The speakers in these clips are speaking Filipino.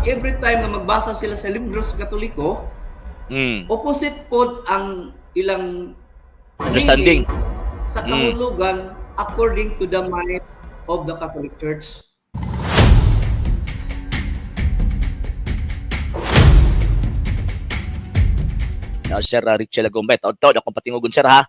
every time nga magbasa sila sa libro sa Katoliko, opposite po ang ilang understanding sa kahulugan according to the mind of the Catholic Church. Sir Richel Agumbay. Taon-taon akong patingugon sir ha.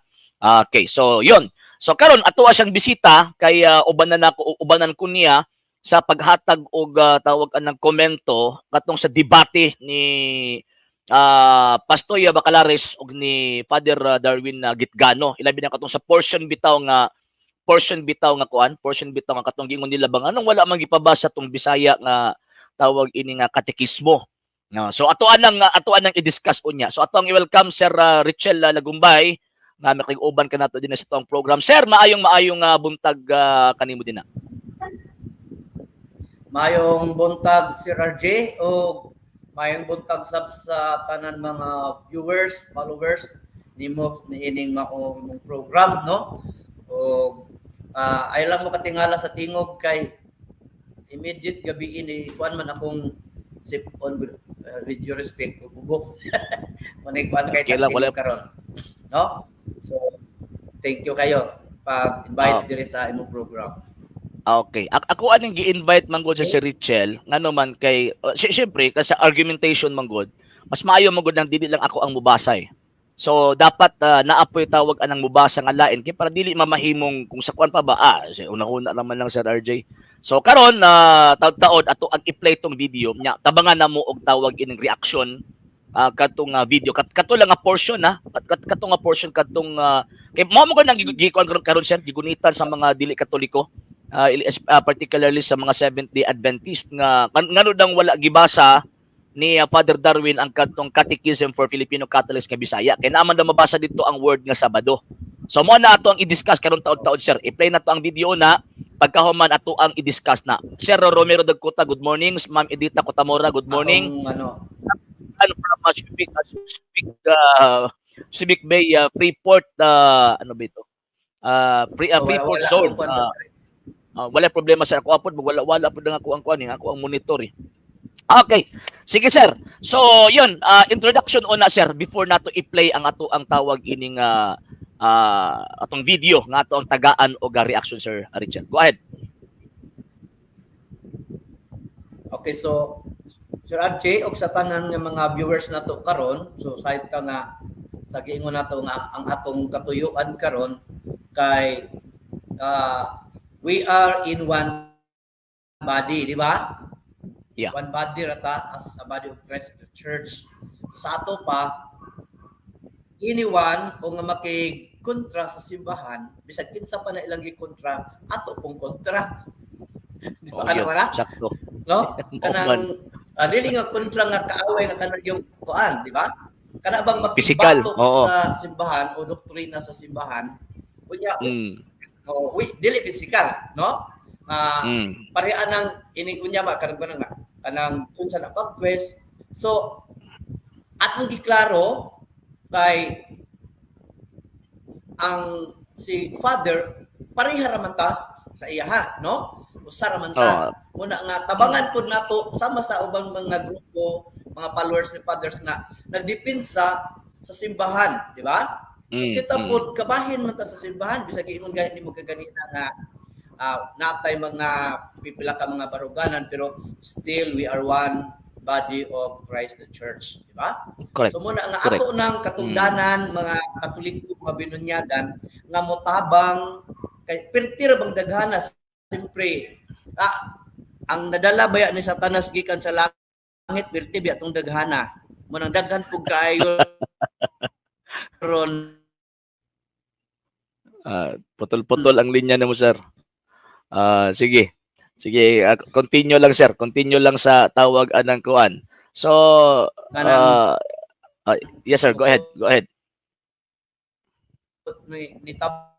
Okay, so yun. So karon ato siyang bisita kay ubanan ko niya sa paghatag og tawag anang komento katong sa debate ni Pastoya Bacalares og ni Father Darwin Gitgano. Ilabi na katong sa portion bitaw nga katong gingon nila bang anong wala man gipabasa tong Bisaya nga tawag ini nga katekismo. No, so ato anang i-discuss unya. So ato ang i-welcome Sir Richel Lagumbay nga makig-uban ka nato din sa tong program. Sir, maayong buntag kanimo din na. Maayong buntag Sir RJ o maayong buntag sa tanan mga viewers, followers nimo niining mao imong program no. O ay lang mo katingala sa tingog kay immediate gabi ini kuan man akong sip on with your respect ubo. Manay kuan kay tingog karon. No? So thank you kayo pag-invite diri sa imong program. Okay. Ako anong gi-invite man gud sa si Richel ngano man kay syempre kasi argumentation man gud mas maayo man gud nang dili lang ako ang mubasay. So dapat naapoy tawag anang mubasa nga lain kay para dili mamahimong kung sa kuan pa ba unang-una naman lang Sir RJ. So karon taud-taod ato ang i-play tong video nya tabangan namo og tawag ining reaction katong video kato lang nga portion katong nga portion katong kay mo mo nang gikuan karon Sir gigunitan sa mga dili Katoliko particularly sa mga Seventh-day Adventist nga ngano dang wala gibasa ni Father Darwin ang katong Catechism for Filipino Catholics nga Bisaya. Kaya naman daw mabasa dito ang word nga Sabado. So mo na ato ang i-discuss karon taon-taon sir. I-play na to ang video na pagkahuman ato ang i-discuss na. Sir Romero Dagkuta, good morning. Ma'am Edita Cotamora, good morning. From Subic Bay Freeport ano ba ito? Freeport Zone. Wala problema sa ako apod wala pud nga ako ang kuan ako ang monitor eh. Okay. Sige sir. So, yun, introduction una sir before nato i-play ang ato ang tawag ining atong video nga ato ang tagaan o reaction sir Richard. Go ahead. Okay, so Sir RJ og sa tanan nga mga viewers nato karon, so side ka nga sa giingon nato nga ang atong katuyuan karon kay we are in one body, di ba? Yeah. One body rata as a body of Christ of the church. So sa ato pa iniwan o nga makikontra sa simbahan bisag kinsa pa na ilang gikontra ato pong kontra. Di ba ano wala? Sakto. No? Kanang dili nga kontra nga kaaway nga kanang yung kuan, di ba? Kana bang magbatok sa simbahan o doktrina sa simbahan unya dili physical, no? Pareha nang ining unya ba karagban nga kanang unsa na pag-quest. So atong giklaro kay ang si Father pareha ra man ta sa iya no? Usa ra man ta. Muna nga tabangan pud nato sama sa ubang mga grupo, mga followers ni Fathers nga nagdepensa sa simbahan, di ba? So kita pud kabahin man ta sa simbahan bisag ingon gani mo kaganina nga natay mga pipila ka mga baruganan pero still we are one body of Christ the Church, di ba? So muna nga ato nang katungdanan mga Katoliko mga binunyagan nga motabang kay pertira bang daghana siyempre ang nadala baya ni Satanas gikan sa langit perti biya tong daghana mo nang daghan pug kaayo ron putol-putol ang linya nimo sir. Sige. Sige, continue lang sir. Continue lang sa tawag anang kuan. So, yes sir, go ahead. Go ahead. Ni tabang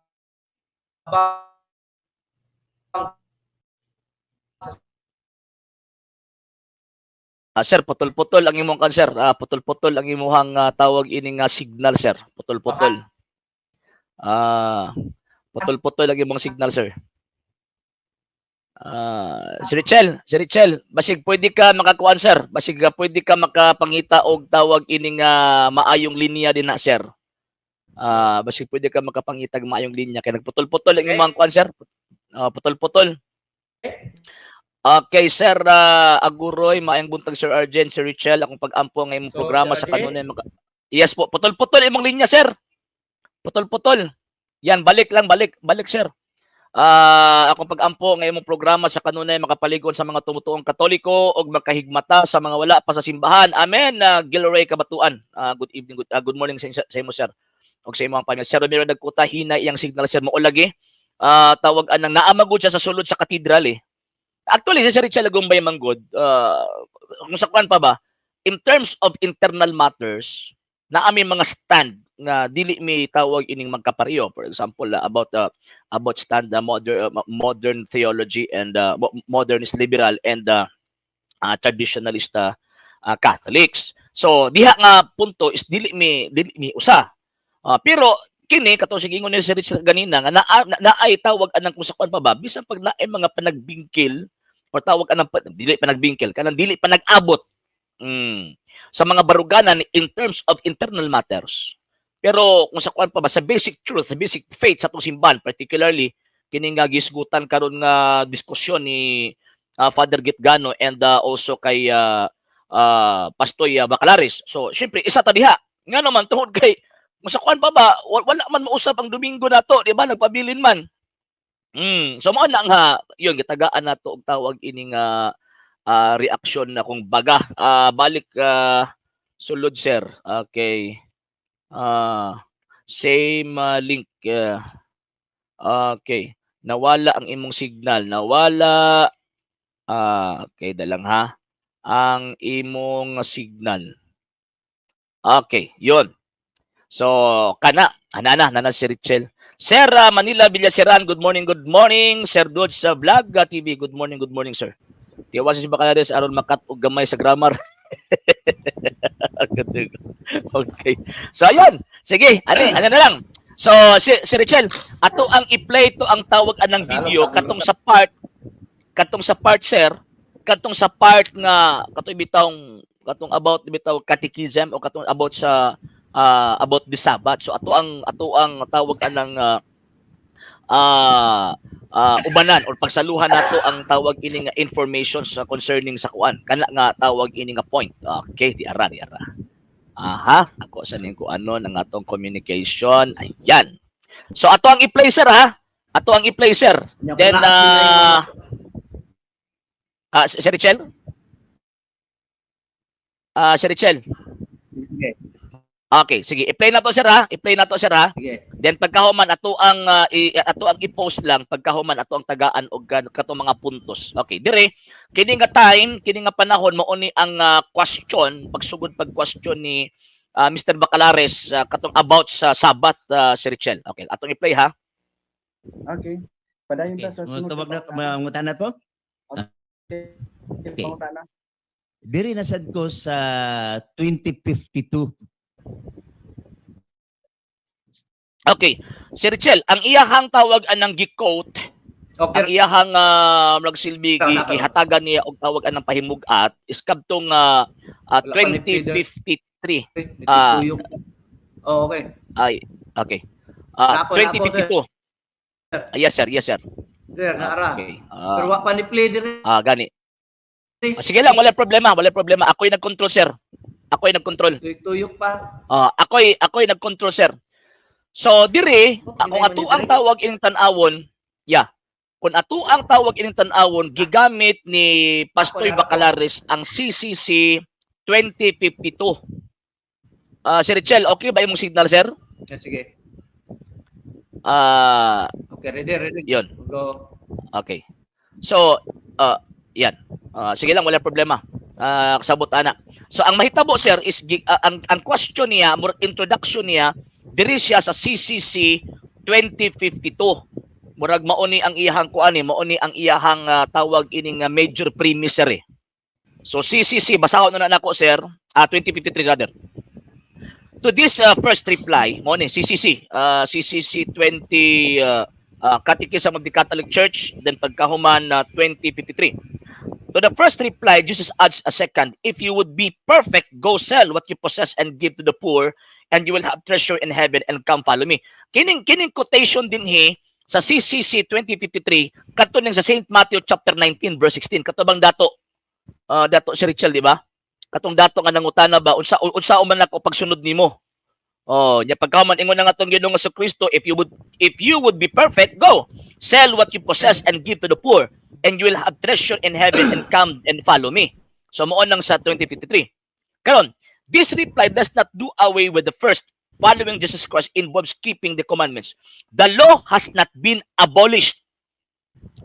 sir, putol-putol ang imong kan sir. Putol-putol ang imong tawag ining signal sir. Putol-putol. Putol-putol ang imong signal sir. Si Richel, basig pwede ka makakuan sir, basig pwede ka makapangita og tawag ining maayong linya din na sir. Basig pwede ka makapangita og maayong linya kay nagputol-putol ang imong kuan sir. Putol-putol. Okay, Sir Aguroy, maayong buntag Sir Arjen, Sir Richel, akong pag-ampo ng imong So, programa Sir sa kanunay. Yes po, putol-putol imong linya, Sir. Putol-putol. Yan, balik lang, balik, Sir. Akong pag-ampo ng imong programa sa kanunay makapaligon sa mga tumutuong Katoliko o makahigmata sa mga wala pa sa simbahan. Amen. Gilroy Kabatuan. Good evening, good morning sa imo, Sir. Og sa imong pamilya. Sir Romero nagkuta hina iyang signal, Sir, maulagi. Tawag anang naamagod siya sa sulod sa katedral eh. Actually, si Sir Richel Agumbay Manggod, kung sa kuan pa ba, in terms of internal matters, na aming mga stand na dili mi tawag ining magkapareho. For example, about stand modern theology and modernist liberal and traditionalist Catholics. So diha nga punto is dili mi usa. Pero kini katong sige ingon ni Sir Richel ganina nga naay tawag anang kung sa kuan pa ba bisan pag naay mga panagbingkil or tawag anang dili panagbingkil kanang dili pa nag-abot sa mga baruganan in terms of internal matters. Pero kung sa kuan pa ba sa basic truth, sa basic faith sa atong simbahan, particularly kini nga gisgutan karon nga diskusyon ni Father Gitgano and also kay Pastoy Bacalaris. So syempre isa ta diha nga naman tungod kay kung sa kuan pa ba wala man mausap ang Domingo nato, di ba, nagpabilin man. So mao na nga yun gitagaan nato og tawag ining reaction na kung baga balik sulod sir. Okay. Same link. Okay. Nawala ang imong signal. Nawala. Okay, dalang ha. Ang imong signal. Okay, yun. So, nana si Richel. Sir Manila Villaseran, good morning. Sir Dodge sa Vlog TV, good morning, sir. Tiyawas si Bacalaris aron makat og gamay sa grammar. Okay. So, ayun. Sige, ano na lang. So, si Richel, ato ang i-play to ang tawag anang video katong sa part, sir, katong sa part nga katong about bitaw catechism o katong about sa about the Sabbath. So ato ang tawag anang ubanan or pagsaluhan nato ang tawag ini nga information sa concerning sa kuan kana nga tawag ini nga point. Okay, di ara. Ako sanin ko ano nang atong communication. Ayan. So ato ang i-play sir ha. Ato ang i-play sir. Then Sir Richel? Sir Richel? Okay, sige. I-play na to sir ha. Sige. Then pagkahuman ato ang i-post lang pagkahuman ato ang tagaan og katong mga puntos. Okay, dire kini nga time, kini nga panahon mao ni ang question, pagsugod question ni Mr. Bacalares katong about sa Sabbath Sir Richel. Okay, atong i-play ha. Okay. Padayon ta Okay. sa sunod Tawag na na pangutana. mangutan na to. Okay. Pangutana. Diri nasad ko sa 2052. Okay. Sir Richel, ang iyahang tawag anang gi-quote, ang Okay. iyahang magsilbi gihatagan niya og tawag anang pahimugat is kadtong 2053. Itutuyok. Okay. Ay, okay. Nako, 2052. Yes sir. Sir, naara. Okay. Pero wa pa ni play dire. Gani. Sige lang, wala problema. Ako'y nag-control, sir. Tuyok pa. Ako'y nag-control, sir. So, dire, kung ato ang tawag ining tanawon, kung ato ang tawag ining tanawon, gigamit ni Pastoy Bacalaris ang CCC 2052. Sir Richel, okay ba imong signal, sir? Sige. Okay, ready. Yun. Go. Okay. So, yan. Sige lang, wala problema. Kasabot ana. So, ang mahitabo, sir, is ang question niya, more introduction niya, diri siya sa CCC 2052. Murag mauni ang iyahang kuani, mauni ang iyahang tawag ining major premise, sir. So, CCC, basahon na nako, sir. 2053 rather. To this first reply, mo ni CCC 20 Catechism of the Catholic Church, then pagkahuman 2053. To the first reply, Jesus adds a second, if you would be perfect, go sell what you possess and give to the poor, and you will have treasure in heaven, and come follow me. Kining quotation din sa CCC 2053, katuning sa St. Matthew chapter 19 verse 16. Katubang dato si Richel, di ba? Katong dato nga nangutana ba unsa man ako pagsunod nimo. Nya pagkaman ingon nga atong Ginoong Jesucristo, if you would be perfect, go sell what you possess and give to the poor, and you will have treasure in heaven, and come and follow me. So moon nang sa 2053. Karon, this reply does not do away with the first. Following Jesus Christ involves keeping the commandments. The law has not been abolished.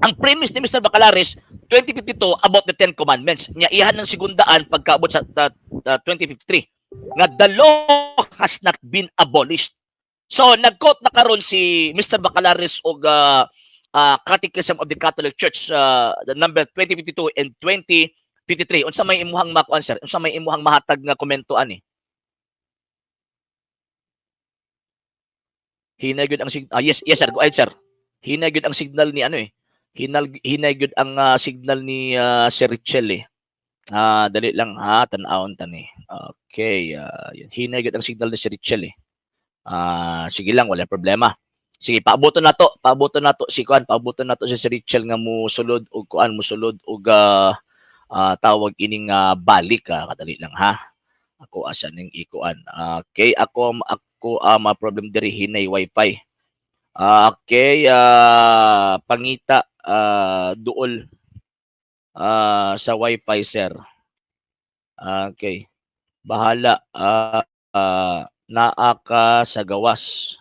Ang premise ni Mr. Bacalares 2052 about the 10 commandments. Nya iyan ng segundaan pagkaabot sa 2053. Nga the law has not been abolished. So nag-quote na karon si Mr. Bacalares og Catechism of the Catholic Church, the number 2052 and 2053. Unsa may imuhang makuan, sir? Unsa may imuhang mahatag nga komento ani? Hinay gud ang yes sir, go ahead sir. Hinay gud ang signal ni hinay gud ang signal ni Sir Richel dali lang ha, tan-awon tani. Okay, hinay gud ang signal ni Sir Richel sige lang, wala problema. Sige, paaboton nato si kuan, paaboton nato si Sir Richel nga musulod og kuan, musulod og tawag ining balik kadali lang ha. Ako asa ning ikuan. Okay, ako ma-problem diri hinay wifi. Okay, pangita duol sa wifi sir. Okay. Bahala naa ka sa gawas.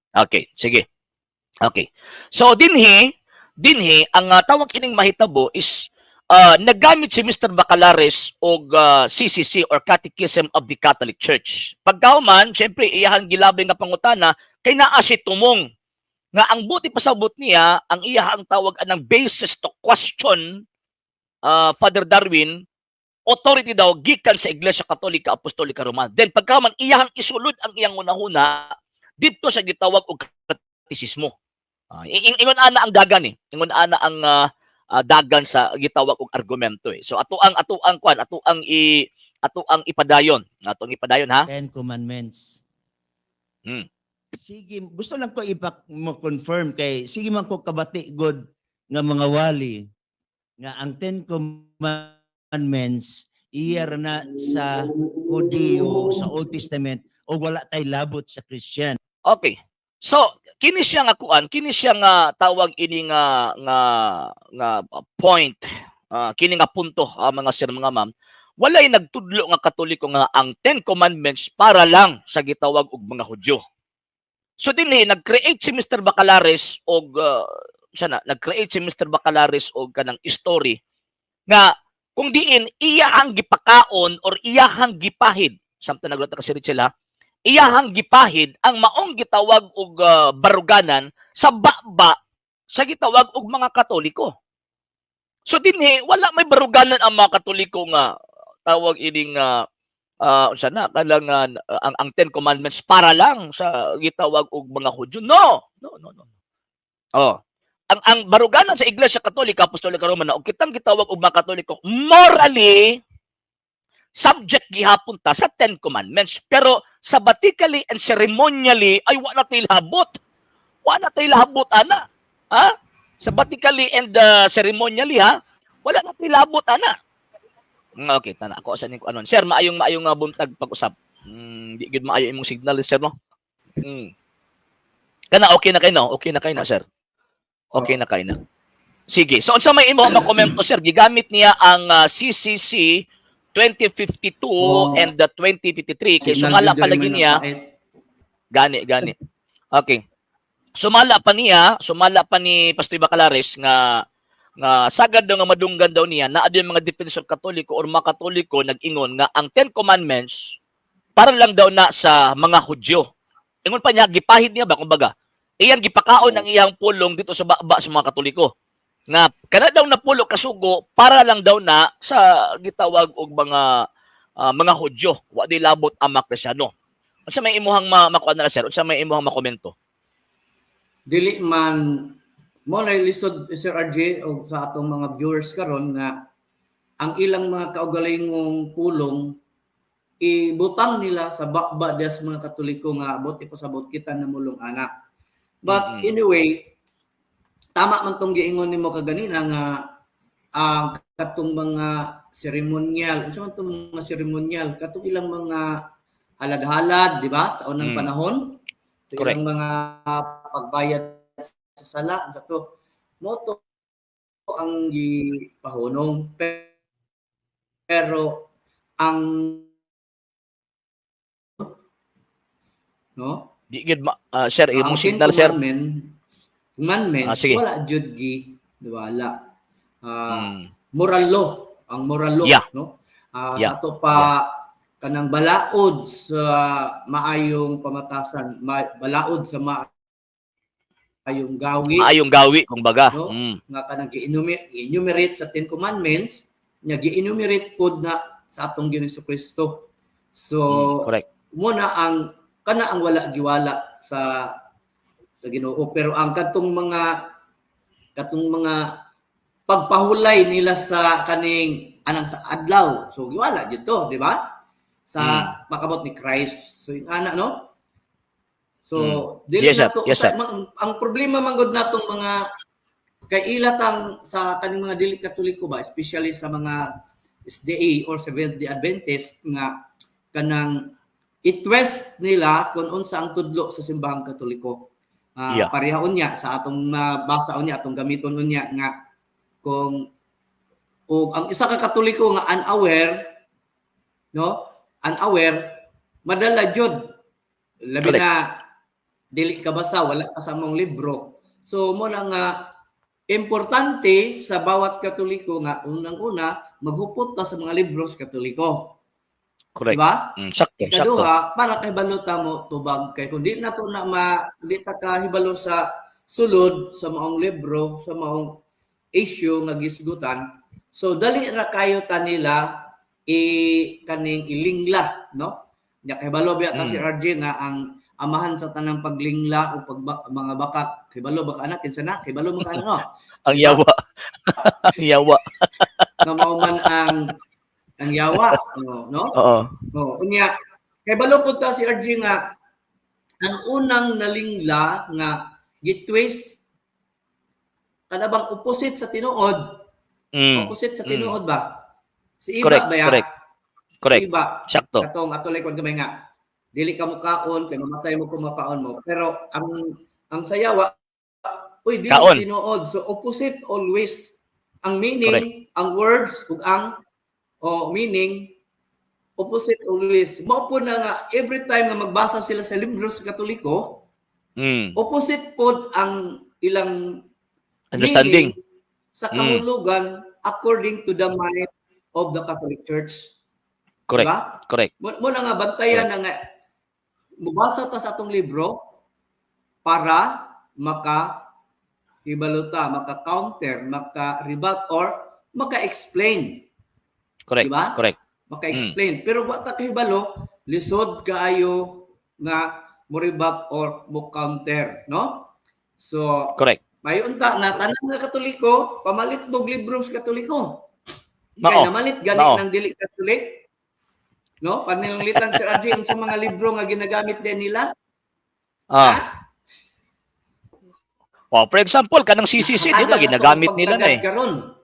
Okay, sige. Okay. So dinhi ang tawag ining mahitabo is naggamit si Mr. Bacalares og CCC or Catechism of the Catholic Church. Pagkauman, syempre iyahang gilabay nga pangutana kay naa si tumong nga ang buti pasabot niya ang iyahang tawag anang basis to question Father Darwin authority daw gikan sa Iglesia Katolika Apostolika Romana. Then pagkauman iyahang isulod ang iyang unahuna dito sa gitawag og katisismo. Ingon ana ang dagan ingon ana ang dagan sa gitawag og argumento So atuang ipadayon ha. 10 Commandments. Sige, gusto lang ko mo-confirm kay sige man ko kabati god nga mga wali nga ang 10 Commandments iyar na sa Hudiyo sa Old Testament o wala tay labot sa Christian. Okay. So kini siya nga kuan, kini siya nga tawag ini nga point, kini nga punto mga sir mga ma'am. Walay nagtudlo nga Katoliko nga ang 10 Commandments para lang sa gitawag og mga Hudyo. So dinhi nag-create si Mr. Bacalares og nag-create si Mr. Bacalares og kanang story nga kung diin iyahang gipakaon or iyahang gipahid, samtang naglata ka si Richel ha, iyahang gipahid ang maong gitawag og baruganan sa baba sa gitawag og mga Katoliko. So dinhi wala may baruganan ang mga Katoliko nga tawag ining kailangan ang 10 Commandments para lang sa gitawag og mga Hudyo. No. Ang baruganan sa Iglesia Katolika Apostolika Romana og kitang gitawag og mga Katoliko morally subject gihapon ta sa 10 Commandments, pero sabbatically and ceremonially ay wala tay labot. Wala tay labot ana. Ha? Sabbatically and ceremonially wala na tay labot ana. Okay, tana ako sa niko anon. Sir, maayong buntag pag-usap. Di gid maayo imong signal sir no. Kana okay na kay no? Okay na kay na sir. Okay na kay na. Sige. So unsa may imo makomento sir? Gigamit niya ang CCC 2052 and the 2053 kay sumala pa lagi niya. Gani. Okay. Sumala pa ni Pastor Bacalares nga sagad daw nga madunggan daw niya na adyo mga defensor Katoliko or mga Katoliko nag-ingon nga ang 10 Commandments para lang daw na sa mga Hudyo. Ingon pa niya, gipahid niya ba kumbaga. Iyang gipakaon ang iyang pulong dito sa baba sa mga Katoliko. Nga kana daw na pulo kasugo para lang daw na sa gitawag og mga Hudyo. Wa di labot ang mga Kristiyano. Unsa may imuhang makuan na sir? Unsa may imuhang makomento? dili man mo na lisod Sir RJ o sa atong mga viewers karon nga ang ilang mga kaugalingong pulong ibutang nila sa bakba des mga Katoliko nga buti pa sabot kita na mulong anak. But anyway, tama man tong giingon nimo kaganina nga ang katong mga seremonyal, unsa man tong mga seremonyal, katong ilang mga halad-halad, di ba? Sa unang panahon, Correct. ilang mga pagbayad sa sala, sa to. Mo to ang gipahunong. Pero ang no? Di gid sir, Ang imong Ten signal sir. Commandments, Sige. wala jud gi wala. Mm. Moral law, ang moral law, Yeah. no? Yeah. Ato pa kanang balaod sa maayong pamatasan, balaod sa maayong gawi, Maayong gawi kung baga. no? Nga kanang gi-enumerate sa Ten Commandments, nga gi-enumerate pod na sa atong Ginoong Kristo. So, Correct. muna ang kana ang wala giwala sa Ginoo, pero ang katong mga pagpahulay nila sa kaning anang sa adlaw, so giwala jud to, di ba? Sa pakabot ni Christ. So yung ana, no? So dili Yes, sir. nato Yes, sir. ang problema man gud natong mga kay ilatang sa kaning mga dili Katoliko ba, especially sa mga SDA or Seventh-day Adventist nga kanang i-twist nila kung unsa ang tudlo sa simbahang Katoliko. Yeah. Parehon niya sa atong basa niya, atong gamiton niya nga kung ang isa ka Katoliko nga unaware, no? Unaware, madala jud. Labi Correct. na dili ka basa, wala ka sa mong libro. So mo na nga importante sa bawat Katoliko nga unang-una maghupot ta sa mga libro sa Katoliko. Correct. Diba? Sakto, sakto. Ikaduha, para kay balota mo tubag kay kun di na to na di ta kahibalo sa sulod sa maong libro, sa maong issue nga gisgutan. So dali ra kayo ta nila kaning ilingla, no? Nya kahibalo biya ta si RJ nga ang amahan sa tanang paglingla o mga bakat. Kahibalo baka anak kinsa na? Kahibalo mo ka no? Ang yawa. Ang yawa. Nga mao man ang yawa, no? Oo. Oh, unya kay balo pud ta si RG nga ang unang nalingla nga gitwist kana bang opposite sa tinuod. Opposite sa tinuod ba? Si iba Correct, ba ya? correct. Correct. Si iba. Sakto. Katong atulay kon gamay nga dili ka mo kaon kay mamatay mo kung makaon mo. Pero ang sayawa uy dili Kaon. tinuod. So opposite always ang meaning, ang words ug ang meaning opposite always. Mao po na nga every time nga magbasa sila sa libro sa Katoliko, opposite pod ang ilang Understanding. meaning sa kahulugan according to the mind of the Catholic Church. Correct. Diba? Correct. Mo na nga bantayan na nga mubasa ta sa atong libro para maka-ibaluta, maka-counter, maka-rebut or maka-explain. Correct. Diba? Correct. Maka-explain. Pero wa ta kahibalo, lisod kaayo nga mo-rebut or mo-counter, no? So, Correct. mayon ta na tanan nga Katoliko, pamalit mog libro sa Katoliko. Mao. Kaya namalit gani Mao. ng dili Katolik. No? Panilitan si RJ sa mga libro nga ginagamit din nila. Oh, for example, kanang CCC, di ba, ginagamit nila na eh. Karon.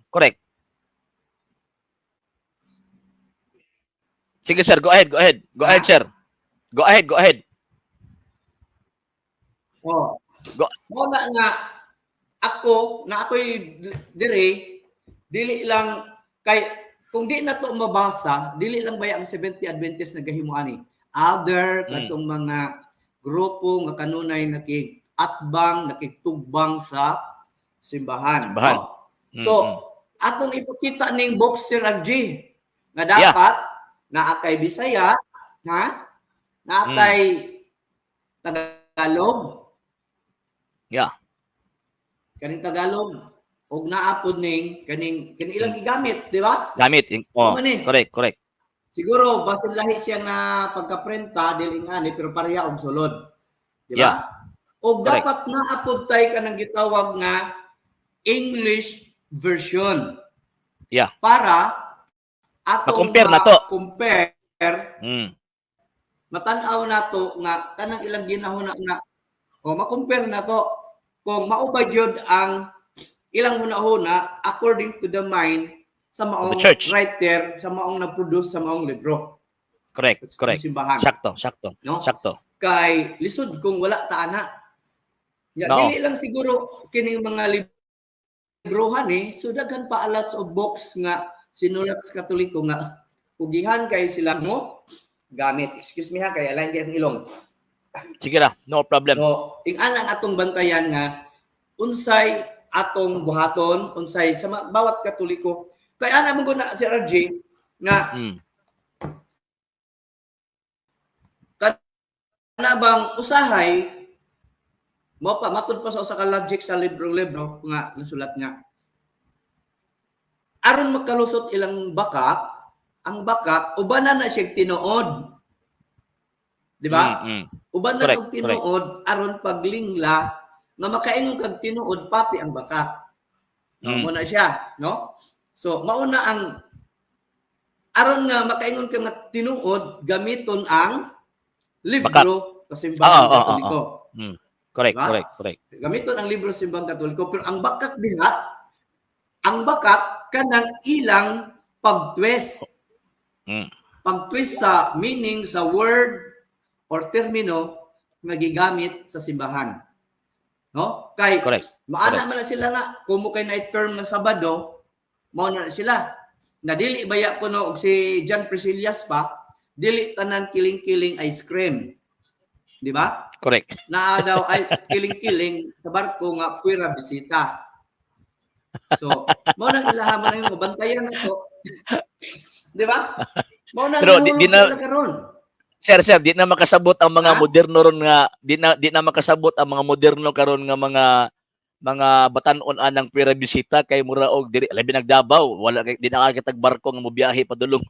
Correct. Sige sir, go ahead, go ahead. Go ahead, sir. Go ahead, go ahead. Mo na nga ako, na ako'y dili lang kay kung di na to mabasa, dili lang baya ang 70 Adventist nagahimuani. Other katong mga grupo nga kanunay nakig-atbang, nakigtugbang sa simbahan. No? So, atong ipakita ning box Sir RG nga dapat naakay Bisaya, ha? Naakay Tagalog. Yeah. Kaning Tagalog og naapod ning kaning ilang gigamit, di ba? Gamit. Correct, correct. Siguro basin lahi siya nga pagka-printa dili nga ni pero pareha og sulod. Di ba? Yeah. O Correct. dapat naapod tayo ka ng gitawag nga English version. Yeah. Para atong Ma-compare na to. compare, Mm. matanaw na to nga kanang ilang ginahuna nga o ma-compare na to kung maubay jud ang ilang hunahuna according to the mind sa Of maong the church. writer, sa maong nag-produce sa maong libro. Correct. Sa Correct. simbahan. Sakto. No? Sakto. Kay lisod kung wala ta ana. Ya, No. dili lang siguro kining mga librohan so daghan pa lots of books nga sinulat sa Katoliko nga pugihan kay sila mo gamit. Excuse me ha, kay alang ang ilong. Sige ra, no problem. So, ing-ana ang atong bantayan nga unsay atong buhaton, unsay sa bawat Katoliko. Kay ana mo na si RJ nga Mm. kana bang usahay mo pa matud pa sa usa ka logic sa libro nga nasulat nga aron magkalusot ilang bakak, ang bakak ubanan na siya tinuod. Di ba? Uban na Correct, og tinuod aron paglingla nga makaingon kag tinuod pati ang bakat. No, mo na siya, no? So mauna ang aron nga makaingon kag nga tinuod gamiton ang libro sa Simbahang Katoliko. Correct, Diba? correct. Gamiton ang libro sa Simbahang Katoliko pero ang bakat diha ang bakat kanang ilang pag-twist. Pag-twist sa meaning sa word or termino nga gigamit sa simbahan. No? Kay Correct. maana man na sila nga kung mo kay na term nga Sabado, mao na sila. Nadili baya ko no og si John Priscillas pa, dili tanan kiling-kiling ice cream. Di ba? Correct. Na daw ay kiling-kiling sa barko nga puwera bisita. So, mao nang ilaha man yung bantayan na to. Di ba? Mao nang Pero di na karon. Sir, di na makasabot ang mga Ha? moderno ron nga di na makasabot ang mga moderno karon nga mga batan-on anang pira bisita kay mura og diri labi nagdabaw wala kay di na kitag barko nga mobiyahe padulong.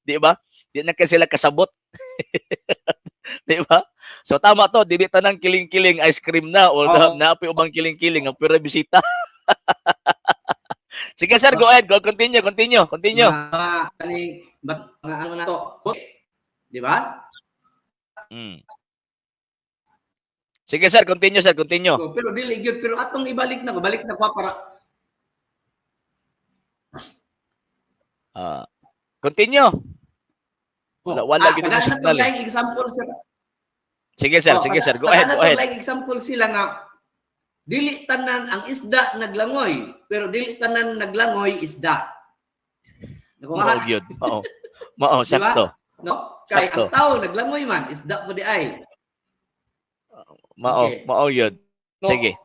Di ba? Di na kay sila kasabot. Di ba? So tama to, dili tanang kiling-kiling ice cream na o naapoy ubang kiling-kiling ang pira bisita. Sige sir, go ahead. Go continue. Ani mga ano na to. Di ba? Sige sir, continue. So, pero dili gyud pero atong ibalik na ko para continue. Wala gyud mo signal. Like example sila. Sige sir, go ahead. Like example sila nga dili tanan ang isda naglangoy, pero dili tanan naglangoy isda. Mao gyud. Mao sakto. No? Kay ang tao naglangoy man, isda po di ay. Mao yun. Sige.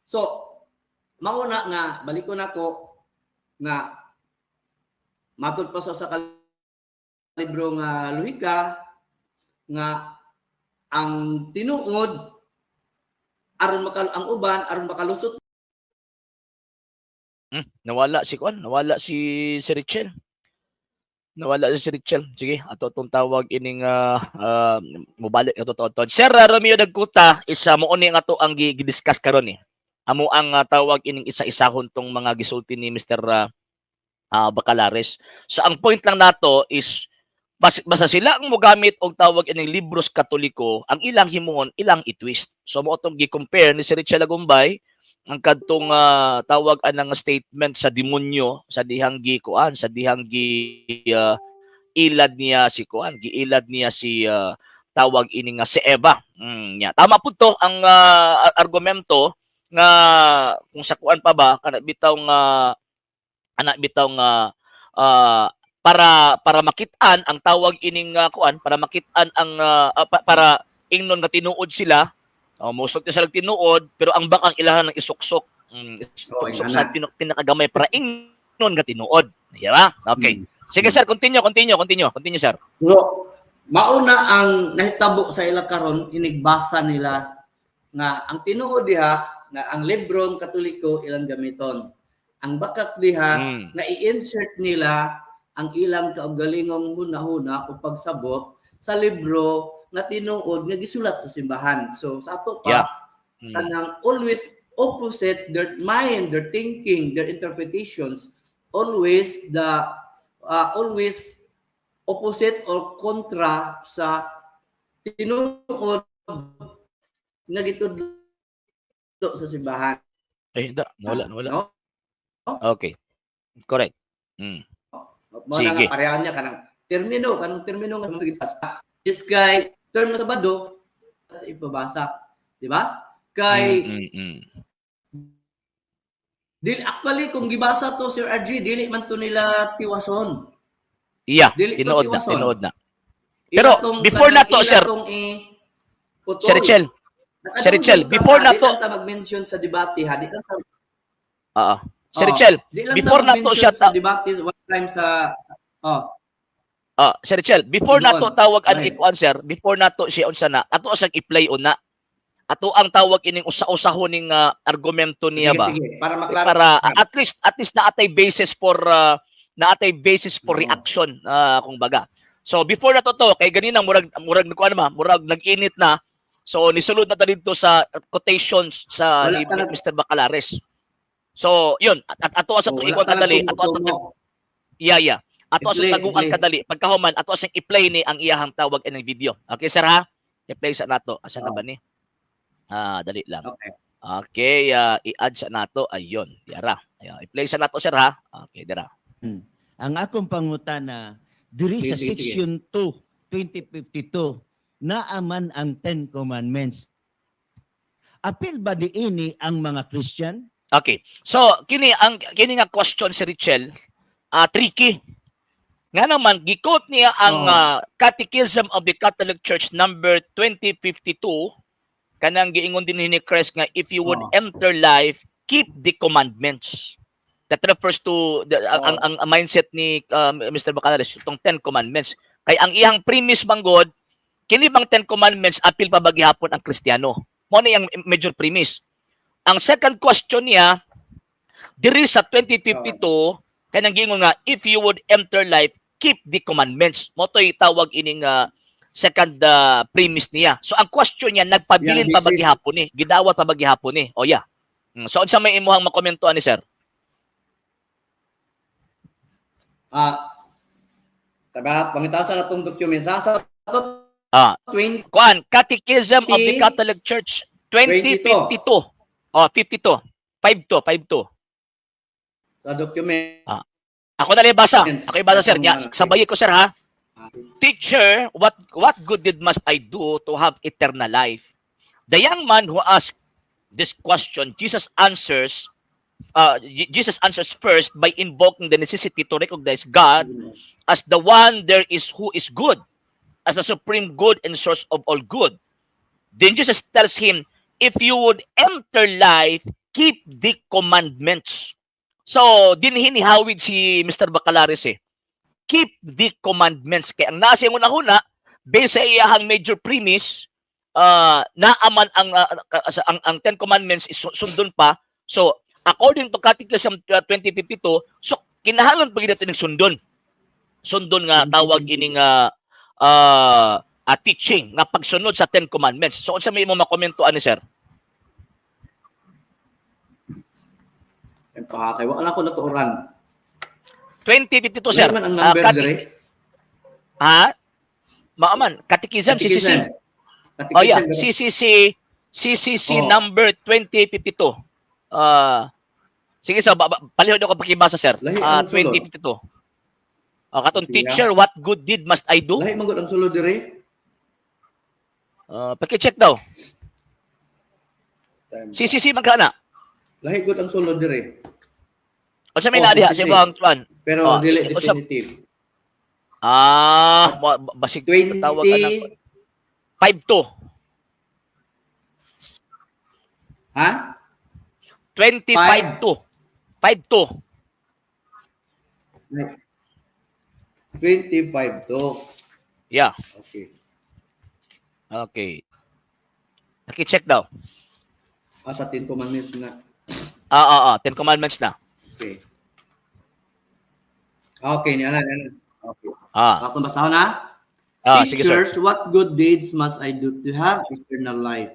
So, mauna nga, balik ko na ko nga matod pa sa libro nga Luhika nga ang tinuod aron ang uban aron makalusot. Nawala si Richel. Sige, ato tong tawag ining mobalik ato to. Sir Romeo Dagkuta isa mo ni nga to ang gi-discuss karon Amo ang tawag ining isa-isahon tong mga gisulti ni Mr. Bacalares. So ang point lang nato is basta sila ang mogamit og tawag ining libros Katoliko, ang ilang himuon ilang i-twist. So mo tong gi-compare ni si Richel Agumbay ang kadtong tawag anang statement sa demonyo sa dihang ilad niya si tawag ini nga si Eva. Tama pud to ang argumento nga kung sa kuan pa ba kana bitaw nga para makit-an ang tawag ining kuan para makit-an ang para ingnon nga tinuod sila. Musot na sila tinuod, pero ang bakang ilahan ng isuksok. Isuksok sa pinakagamay para ingnon nga tinuod. Di ba? Okay. Sige sir, continue sir. So, mauna ang nahitabo sa ila karon inigbasa nila nga ang tinuod diha nga ang librong Katoliko ilang gamiton. Ang bakak diha nga i-insert nila ang ilang kaugalingong hunahuna o pagsabot sa libro nga tinuod nga gisulat sa simbahan. So sa ato pa Yeah. kanang always opposite their mind, their thinking, their interpretations, always always opposite or kontra sa tinuod nga gitudlo sa simbahan. Hindi. Wala. No? Okay. Correct. Mo na Sige. nga parehan niya kanang termino nga magigasa. This guy term na Sabado ipabasa, di ba? Kay dili actually kung gibasa to Sir RG dili man to nila tiwason. Iya, Dili to tinood na. tiwason. Pero before na to, sir, Sir Sir Richel, before na to, di lang ta mag-mention sa debate ha, di lang ta Sir Richel, di lang before ta na to mag-mention siya sa debate one time sa Sir Richel, before na to Doon. tawag ang Right. ikuan sir, before na to siya unsa na, ato asang i-play una. Ato ang tawag ining usa-usahon ning argumento niya ba? sige, para maklaro. Para at least naatay basis for reaction kung baga. So before na to kay ganina murag kuan ba, murag nag-init na. So nisulod na ta dito sa quotations sa Wala ni ka na- Mr. Bacalares. So yun, at ato asa to ikaw kadali, ato iya. Ato asang I-play, taguan i-play. kadali. Pagkahuman ato asang i-play ni ang iyahang tawag ng video. Okay sir ha? I-play sa nato. Asa na ba ni? Dali lang. Okay. Okay, i-add sa nato. Ayun, yara. Ayun, i-play sa nato sir ha? Okay, dira. Ang akong pangutana, diri sa Sige. Section 2, 2052, naaman ang Ten Commandments. Apil ba diini ang mga Christian? Okay. So, kini nga question si Richel, tricky. Nga naman, gikot niya ang Catechism of the Catholic Church number 2052, kanang giingon din ni Christ nga, if you would enter life, keep the commandments. That refers to ang mindset ni Mr. Bacalares, itong 10 commandments. Kay ang iyang premise manggod, kini bang 10 commandments apil pa ba gihapon ang Kristiyano? Mo na yung major premise. Ang second question niya, diri sa 2052, kanang giingon nga, if you would enter life, keep the commandments. Mo to'y tawag ining second premise niya. So ang question niya, nagpabilin pa ba gihapon ni? Gidawat pa ba gihapon ni? O yeah. So unsa may imuhang makomentuhan ni sir? Pangitaw sa natong document sa 20 Kuan, Catechism of the Catholic Church 2052. 52. 52. sa document. Ako na basa. Ako ibasa sir. Sabayin ko sir ha. Teacher, what good did must I do to have eternal life? The young man who asked this question, Jesus answers first by invoking the necessity to recognize God as the one there is who is good, as the supreme good and source of all good. Then Jesus tells him, if you would enter life, keep the commandments. So, dinhinihawid si Mr. Bacalares keep the commandments. Kaya ang nasa yung una-una, based sa iyahang major premise, naaman ang 10 commandments is sundon pa. So, according to Catechism 2052, so kinahanglan pa natin ng sundon. Sundon nga tawag ining teaching na pagsunod sa 10 commandments. So, unsa may mo makomento ani sir? Kay wala ko natuoran. 2052 sir. Wala man ang number dire. Maaman, Catechism, CCC. Oh yeah, CCC number 2052. Sige, so palihod ako pakibasa sir. 2052. Katong teacher, what good deed must I do? Lahi man gud ang sulod dire. Paki-check daw. CCC man kana. Lahi gud ang sulod dire. O sa may nadiha sa ibang tuan. Pero dili definitive. Basig 20 tawag ana 52. Ha? 2052. 52. 25 to. Yeah. Okay. Okay. Paki-check daw. Sa 10 commandments na. 10 commandments na. Okay. Okay, ni ana. Okay. Ah. Ako basahon na. Sige sir. Teachers, what good deeds must I do to have eternal life?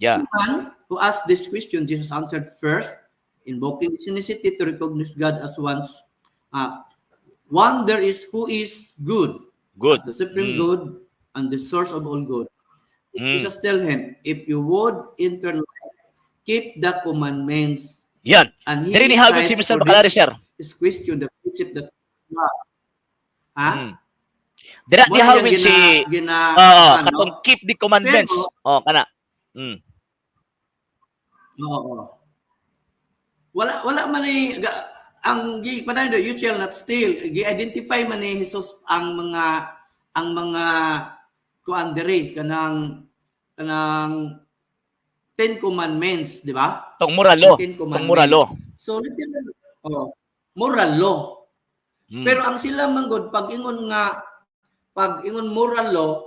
Yeah. The man who asked this question, Jesus answered first, invoking his necessity to recognize God as one there is who is good, Good. as the supreme good and the source of all good. Mm. Jesus tell him, if you would enter life, keep the commandments. Yan. And he Diri ni hagod si cites Mr. for Bacalari, sir. this question the principle that ha? Mm. Dira Mo ni na yan hawid si ano? katong keep the commandments. Kana. Mm. Oo. Wala man ang panayo you shall not steal. Gi-identify man ni Jesus ang mga kuan diri kanang Ten Commandments, di ba? Tong moral law. Ten Tong moral law. So literal moral law. Mm. Pero ang sila manggod pag ingon moral law,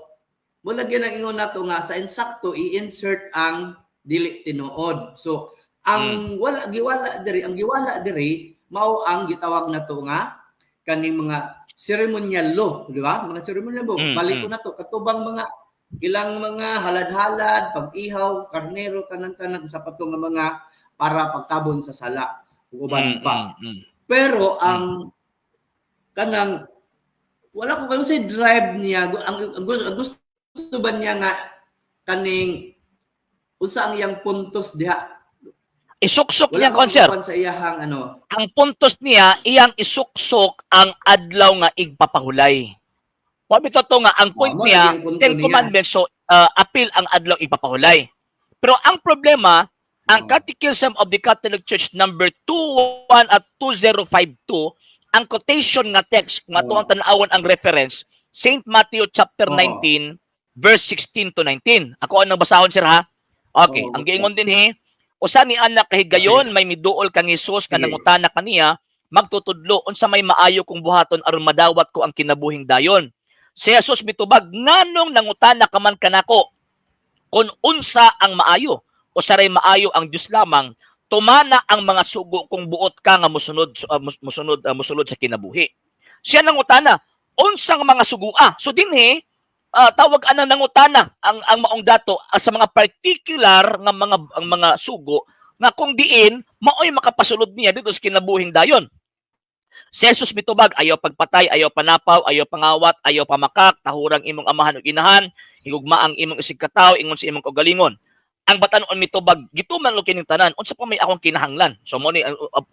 wala gyud ang ingon nato nga sa insakto i-insert ang dili tinuod. So ang giwala diri mao ang gitawag nato nga kaning mga ceremonial law, di ba? Mga ceremonial law, balik ko nato katubang mga ilang mga halad-halad, pag-ihaw, karnero, tanan-tanan sa pato nga mga para pagtabon sa sala ug uban pa. Pero ang kanang wala ko kayo sa drive niya ang gusto ba niya nga kaning unsa ang iyang puntos diha Isuksok wala niya ko konser. sa iyahang Ang puntos niya iyang isuksok ang adlaw nga igpapahulay. Wa bitaw to nga ang point mo niya na yung punto Ten niya. Commandments so appeal ang adlaw igpapahulay. Pero ang problema ang Catechism of the Catholic Church number 21 at 2052 ang quotation nga text nga tuang tan-awon ang reference Saint Matthew chapter 19 verse 16 to 19. Ako ang basahon sir ha. Okay, ang giingon din usa ni anak kahigayon may miduol kang Hesus nga nangutana kaniya magtutudlo unsa may maayo kong buhaton aron madawat ko ang kinabuhing dayon. Si Jesus mitubag nganong nangutana ka man kanako kung unsa ang maayo o saray maayo ang Dios lamang tumana ang mga sugo kung buot ka nga musunod sa kinabuhi. Siya nangutana unsang mga sugua. So dinhi tawag ana nangutana ang maong dato sa mga particular nga mga sugo nga kung diin maoy makapasulod niya dito sa kinabuhing dayon. Si Jesus mitubag ayaw pagpatay, ayaw panapaw, ayaw pangawat, ayaw pamakak, tahurang imong amahan ug inahan, higugma ang imong isig katawo ingon sa imong kaugalingon. Ang batanon mitubag gituman lo kining tanan unsa pa may akong kinahanglan. So mo ni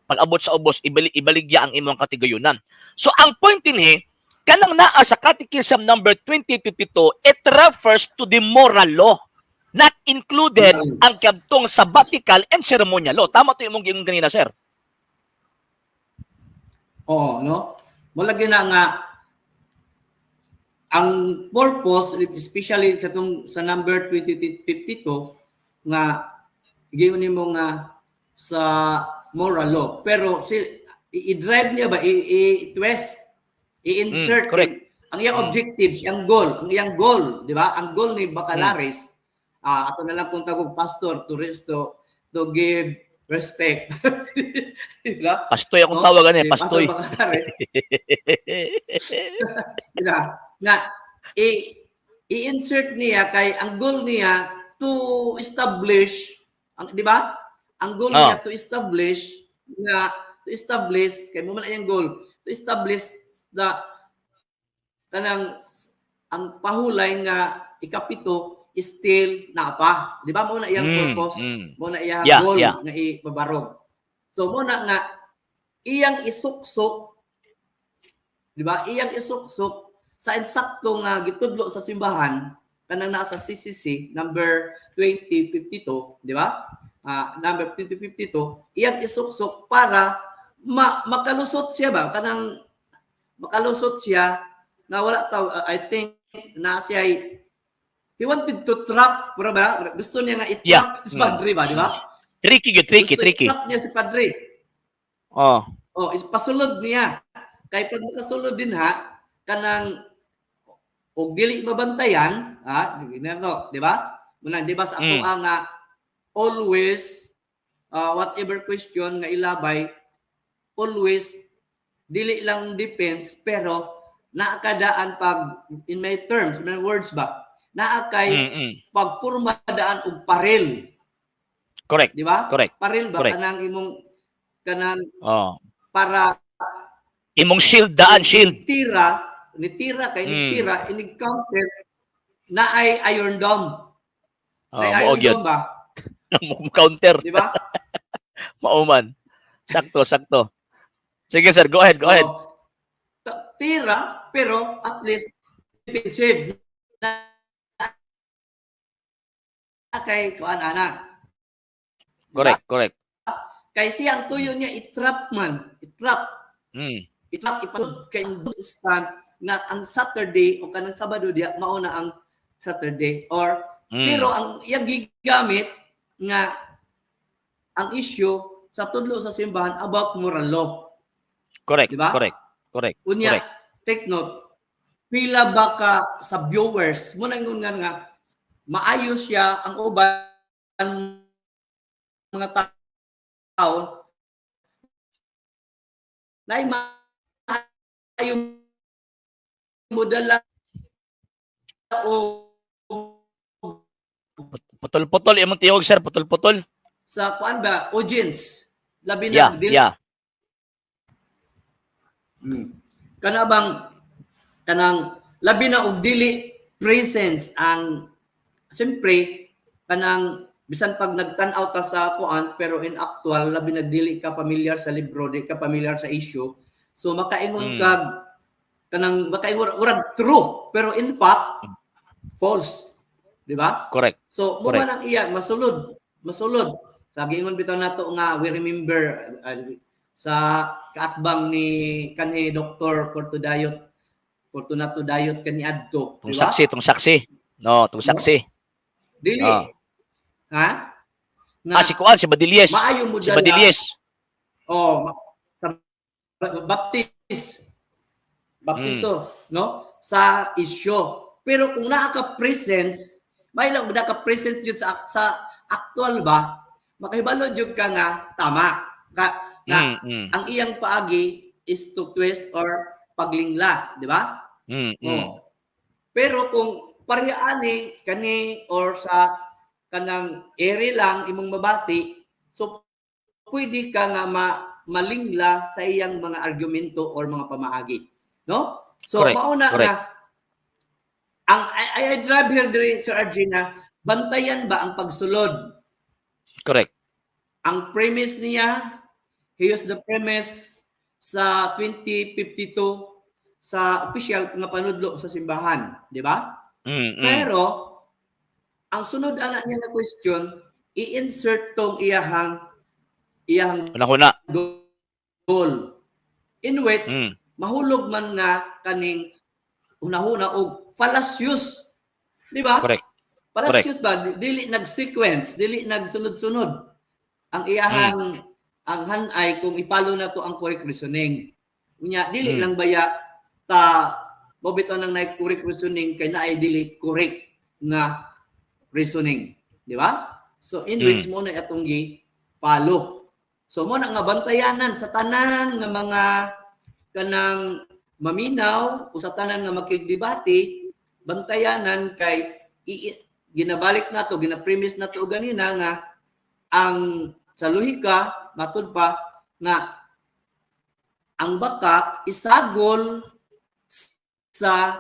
pag-abot sa ubos ibaligya ang imong katigayunan. So ang point dinhi kanang naa sa Catechism number 2052, it refers to the moral law, not included ang kiadtong sabbatical and ceremonial law. Tama to imong giingon kanina, sir. no? Mula gina nga ang purpose, especially katong sa number 2052, nga giingon nimo nga sa moral law. Pero i-drive niya ba, i-twist, i-insert ang iyang objectives, ang goal, di ba? Ang goal ni Bacalaris, ato na lang kung tawag pastor to give respect. Diba? Pastoy akong tawagan pastoy. Pastor Bacalaris. Diba? Na i-insert niya kay ang goal niya to establish, di ba? Ang goal niya to establish kay mo man ang goal, to establish kanang ang pahulay nga ikapito still naapa. Di ba mo na iyang purpose, mo na iyang goal nga ipabarog. So mo na nga iyang isuksok, di ba? Iyang isuksok sa insakto nga gitudlo sa simbahan kanang nasa CCC number 2052, di ba? Number 2052, iyang isuksok para makalusot siya ba kanang makalusot siya na wala I think na siya he wanted to trap ba? Gusto niya nga i-trap si Padre ba, di ba? Tricky. I-trap niya si Padre. Pasulod niya. Kay pag makasulod din kanang og dili mabantayan, di ba? Muna, di ba sa ato nga always whatever question nga ilabay always dili lang depends pero naakadaan pag in my terms, in my words ba, naakay pagpurma daan og paril. Correct. Di ba? Correct. Paril ba Correct. kanang Oh. para Imong shield daan, shield. nitira inig counter na ay Iron Dome. Oh, Na moog Iron yun. Dome ba? Counter. Di ba? Mauman. Sakto, sakto. Sige sir, go ahead. Oh, tira, pero at least defensive. Kay kuan ana. Correct, correct. Kay siyang tuyo niya itrap man. Itrap ipasod kay stand nga ang Saturday o kanang Sabado diya mauna ang Saturday or pero ang iyang gigamit nga ang issue sa tudlo sa simbahan about moral law. Correct, Diba? correct. Unya, Correct. take note, pila ba ka sa viewers mo nang nga maayos siya ang uban mga tao na maayo modala o Putol-putol imong tiyog sir, putol-putol. sa kuan ba audience labi Yeah, na dili yeah. kana bang kanang labi na og dili presence ang siyempre kanang bisan pag nagtan-aw ta sa kuan pero in actual labi nagdili ka familiar sa libro, di ka familiar sa issue, so makaingon kag kanang makaingon urag true pero in fact false, di ba? Correct. So mo man ang iya masulod lagi ingon bitaw nato nga we remember sa kaatbang ni kanhi Dr. Fortunato Dayot kani adto, Tung di ba? saksi. No, tung saksi. Dili. Ha? Si Kuan, si Badilies. Maayo mo Si Badilies. Oh, Baptist to, no? Sa issue. Pero kung naa ka presence, may lang ka presence jud sa actual ba, makahibalo jud ka nga tama. Ang iyang paagi is to twist or paglingla, di ba? Oh. Pero kung parehaani kani or sa kanang ere lang imong mabati, so pwede ka nga malingla sa iyang mga argumento or mga pamaagi, no? So mauna nga ang I drive here dire Sir RJ na bantayan ba ang pagsulod? Correct. Ang premise niya, he used the premise sa 2052 sa official nga panudlo sa simbahan, di ba? Pero ang sunod ana niya na question, i-insert tong iyahang Una-una. goal in which mahulog man nga kaning una-una og fallacious, di ba? Correct. Fallacious ba? Dili nag-sequence, dili nagsunod-sunod ang iyahang ang hanay kung ipalo na to ang correct reasoning. Unya dili lang baya ta mobito nang na correct reasoning kay naay dili correct nga reasoning, di ba? So in which mo na atong gi-follow. So mo na nga bantayanan sa tanan nga mga kanang maminaw o sa tanan nga makigdebate, bantayanan kay ginabalik nato, gina-premise nato ganina nga ang sa lohika matud pa na ang baka isagol sa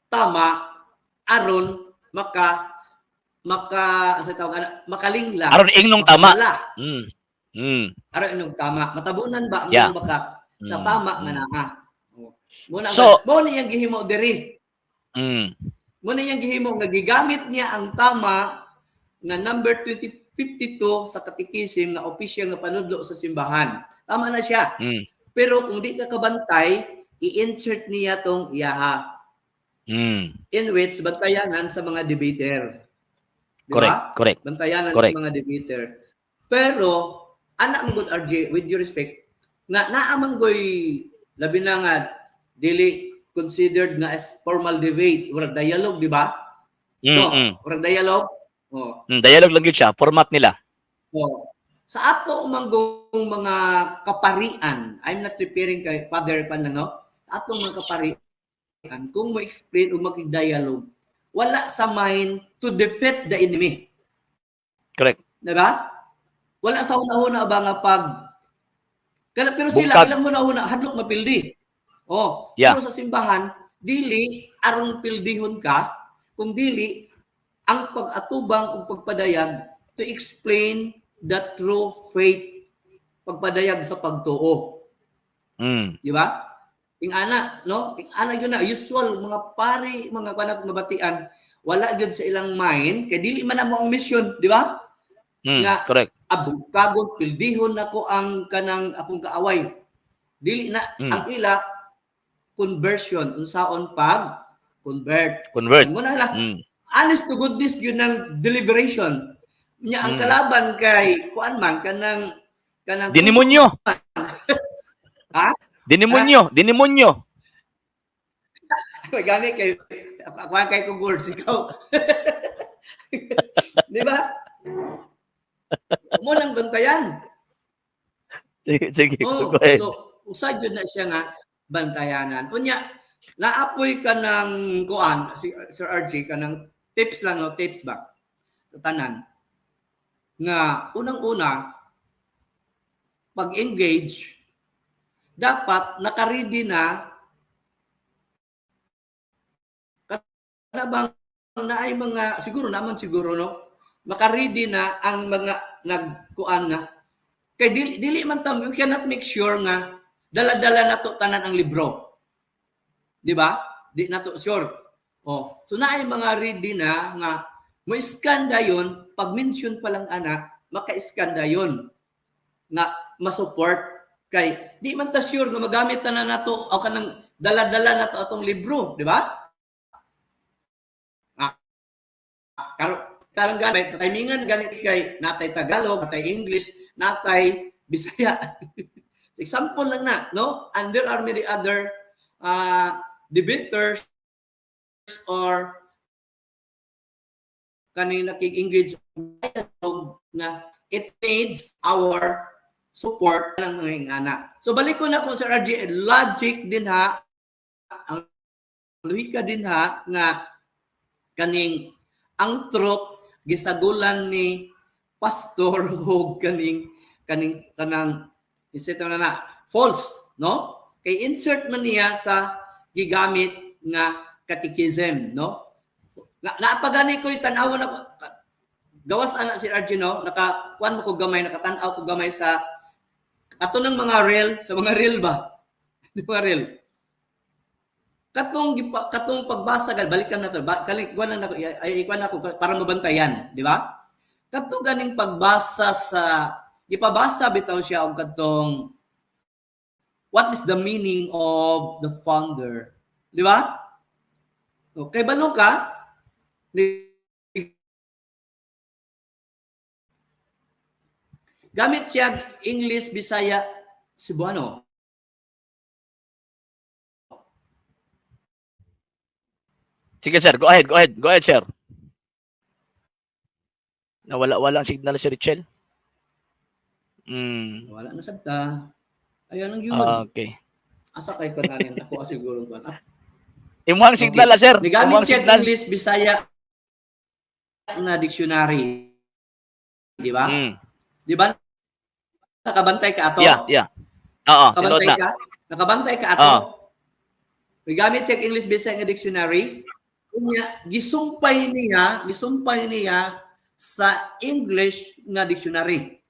tama aron makalingla Aron ingnong tama. Aron ingnong tama. Matabunan ba ang Yeah. baka sa tama nga naa? Muna So, mo ni yang gihimo diri. Mo ni yang gihimo nga gigamit niya ang tama nga number 2052 sa katikisim nga official nga panudlo sa simbahan. Tama na siya. Pero kung di ka kabantay, i-insert niya tong iyaha. In which bantayanan sa mga debater. Diba? Correct. Bantayanan sa mga debater. Pero, anak mo good RJ, with due respect, nga naamang goy labi na nga dili considered nga as formal debate or dialogue, di ba? Or dialogue. Dialogue lang yun siya, format nila. Sa ato umanggong mga kaparian, I'm not referring kay Father Pan, no? Sa atong mga kaparian, kung mo explain o makig-dialogue, wala sa mind to defeat the enemy. Correct. Diba? Wala sa una-una ba nga pag pero sila Bungkag. ilang una-una hadlok mapildi. Oh, Yeah. pero sa simbahan dili aron pildihon ka, kung dili ang pag-atubang ug pagpadayag to explain the true faith, pagpadayag sa pagtuo. Di ba? Ing ana, no? Ing ana yun na usual mga pari, mga kanat nga batian, wala gyud sa ilang mind kay dili man amo ang mission, di ba? Nga, Correct. abugkagon pildihon nako ang kanang akong kaaway. Dili na ang ila conversion unsaon pag convert. Muna lang. Honest to goodness yun ng deliberation. Nya ang kalaban kay kuan man kanang Dinimonyo. Ha? Dinimonyo. Gani kay kuan kay ko words ikaw. Di ba? Mo nang bantayan. Sige, Oh, go ahead. so usad yun na siya nga bantayanan. Unya, naapoy ka ng kuan, Sir RJ, ka ng tips lang, no? Tips ba? Sa tanan. Nga, unang-una, pag-engage, dapat nakaready na bang na ay mga, siguro naman siguro, no? Nakaready na ang mga nagkuan na. Kay dili man tam, you cannot make sure nga dala-dala na to tanan ang libro. Di ba? Di na to sure. Oh, so na ay mga ready na nga mo scan dayon, pag mention pa lang ana, maka-scan dayon nga ma-support kay di man ta sure nga magamit na nato o kanang dala-dala na to atong libro, di ba? Karong gamit timingan ganit kay natay Tagalog, natay English, natay Bisaya. Example lang na, no? And there are many other debaters or kanina kig-engage na it needs our support ng mga ingana. So balik ko na po sa RJ, logic din ha, ang lohika din ha, nga kaning ang truth gisagulan ni pastor o kanang insert na false, no? Kay insert man niya sa gigamit nga catechism, no? Naapagani ko yung tanaw na gawas ana si RJ, no? Nakakuan mo ko gamay, nakatanaw ko gamay sa ato ng mga reel, sa mga reel ba? Mga reel. Katong pagbasa balikan na to. Kuan lang nako ay kuan ako para mabantayan, di ba? Katong ganing pagbasa sa ipabasa bitaw siya og katong what is the meaning of the founder, di ba? Okay, balo ka gamit siya English, Bisaya, Cebuano. Sige sir, go ahead, sir. Wala ang signal si Richel. Wala na sabta. Ayan ang yun. Okay. Asa kay kananin ako siguro ko. Imong signal sir. Nigamit siya English, Bisaya na dictionary. Di ba? Di ba? Nakabantay ka ato? Yeah. Oo, nakabantay ka? Nakabantay ka ato? Nigamit siya English, Bisaya nga dictionary. Kunya gisumpay niya sa English nga dictionary.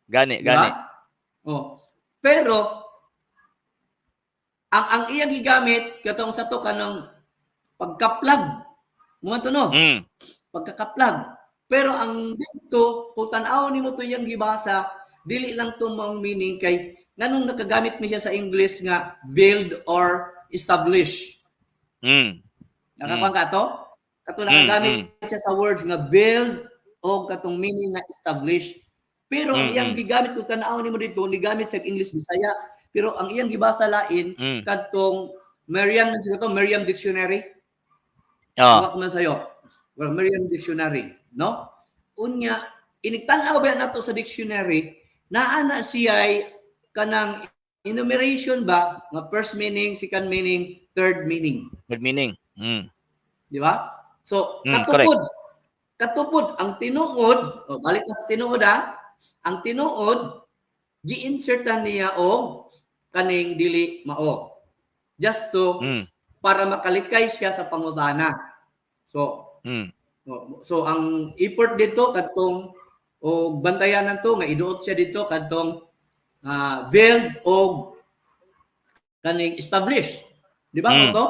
Gani. Oh. Pero ang iyang gigamit katong sa to kanang pagkaplag. Mo to no. Pagkakaplag. Pero ang dito kung tan-aw nimo to iyang gibasa, dili lang to mong meaning kay nganong nakagamit mi siya sa English nga veiled or established. Nakakuha ka to? Kato nakagamit siya sa words nga build o katong meaning na establish. Pero ang iyang gigamit kung tanaw nimo dito, gigamit sa English Bisaya. Pero ang iyang gibasa lain katong Merriam Dictionary. Wag man sayo. Well, Merriam Dictionary, no? Unya inigtanaw ba nato sa dictionary naa na siya kanang enumeration ba nga first meaning, second meaning, third meaning. Good meaning. Mm. Di ba? So, Correct. katupod, ang tinuod, balik ka sa tinuod ang tinuod, gi-insertan niya og kaning dili mao. Just to, para makalikay siya sa pangutana. So, so ang effort dito, kadtong, o bantayan na to, nga iduot siya dito, kadtong veiled o kaning established. Di ba to?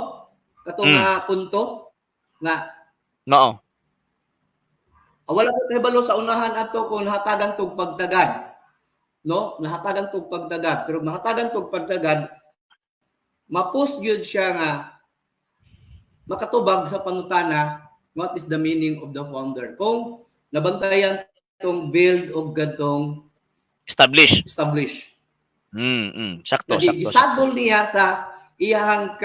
Katong punto, nga No. wala ko kahibalo sa unahan ato kung nahatagan tog pagdagad. No? Nahatagan tog pagdagad. Pero mahatagan tog pagdagad, mapus gyud siya nga makatubag sa pangutana, what is the meaning of the founder? Kung nabantayan tong build o gadtong Establish. Sakto. Sakto, sakto. Isabol niya sa iyang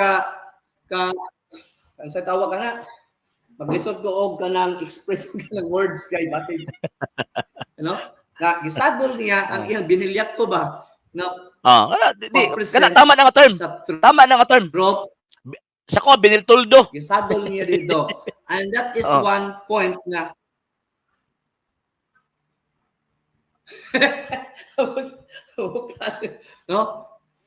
ang sa tawag ka na, maglisod ko og kanang express kanang words kay basin. Ano? Nga gisadol niya ang iyang binilyak ko ba nga tama na nga term. Tama na nga term. Bro, Sa ko biniltuldo. gisadol niya dito. And that is one point nga no?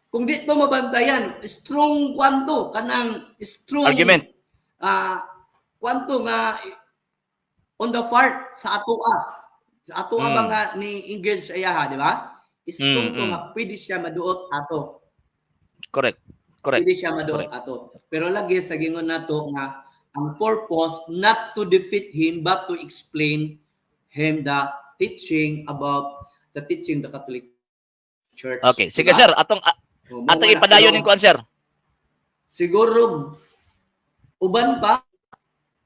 Kung di to mabantayan, strong kwanto kanang strong Argument. kwanto nga on the part sa atoa. Sa atoa ba nga ni engage ayaha, di ba? Strong to nga pwede siya maduot ato. Correct. Pwede siya maduot ato. Pero lagi sa gingon nato nga ang purpose not to defeat him but to explain him the teaching the Catholic Church. Okay, sige sir, atong ipadayon ning kuan sir. Siguro uban pa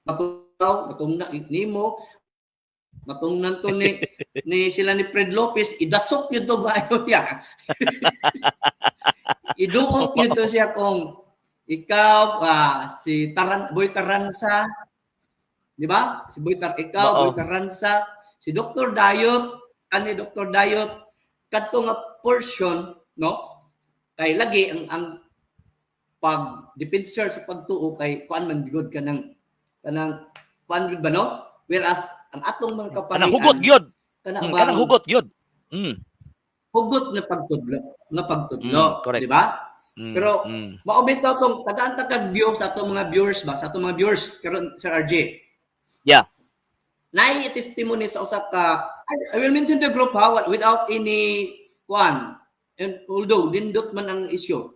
matong na nimo matong nanto ni sila ni Fred Lopez idasok yun to bayo ya. Iduok yun to siya kung ikaw si Boy Taransa, di ba? Si Boy Taransa, si Dr. Dayot, Dr. Dayot kadto nga portion, no? Kay lagi ang pag defensor sa pagtuo kay kuan man gud kanang kuan gud ba no? Whereas ang atong mga kapalian Hugot gyud. kanang Hugot gyud. Hugot na pagtudlo, correct. di ba? Pero maobitaw tong tagaan-tagag view sa atong mga viewers karon Sir RJ. Yeah. Nay testimony sa usa ka I will mention the group without any kuan. And although dindot man ang issue.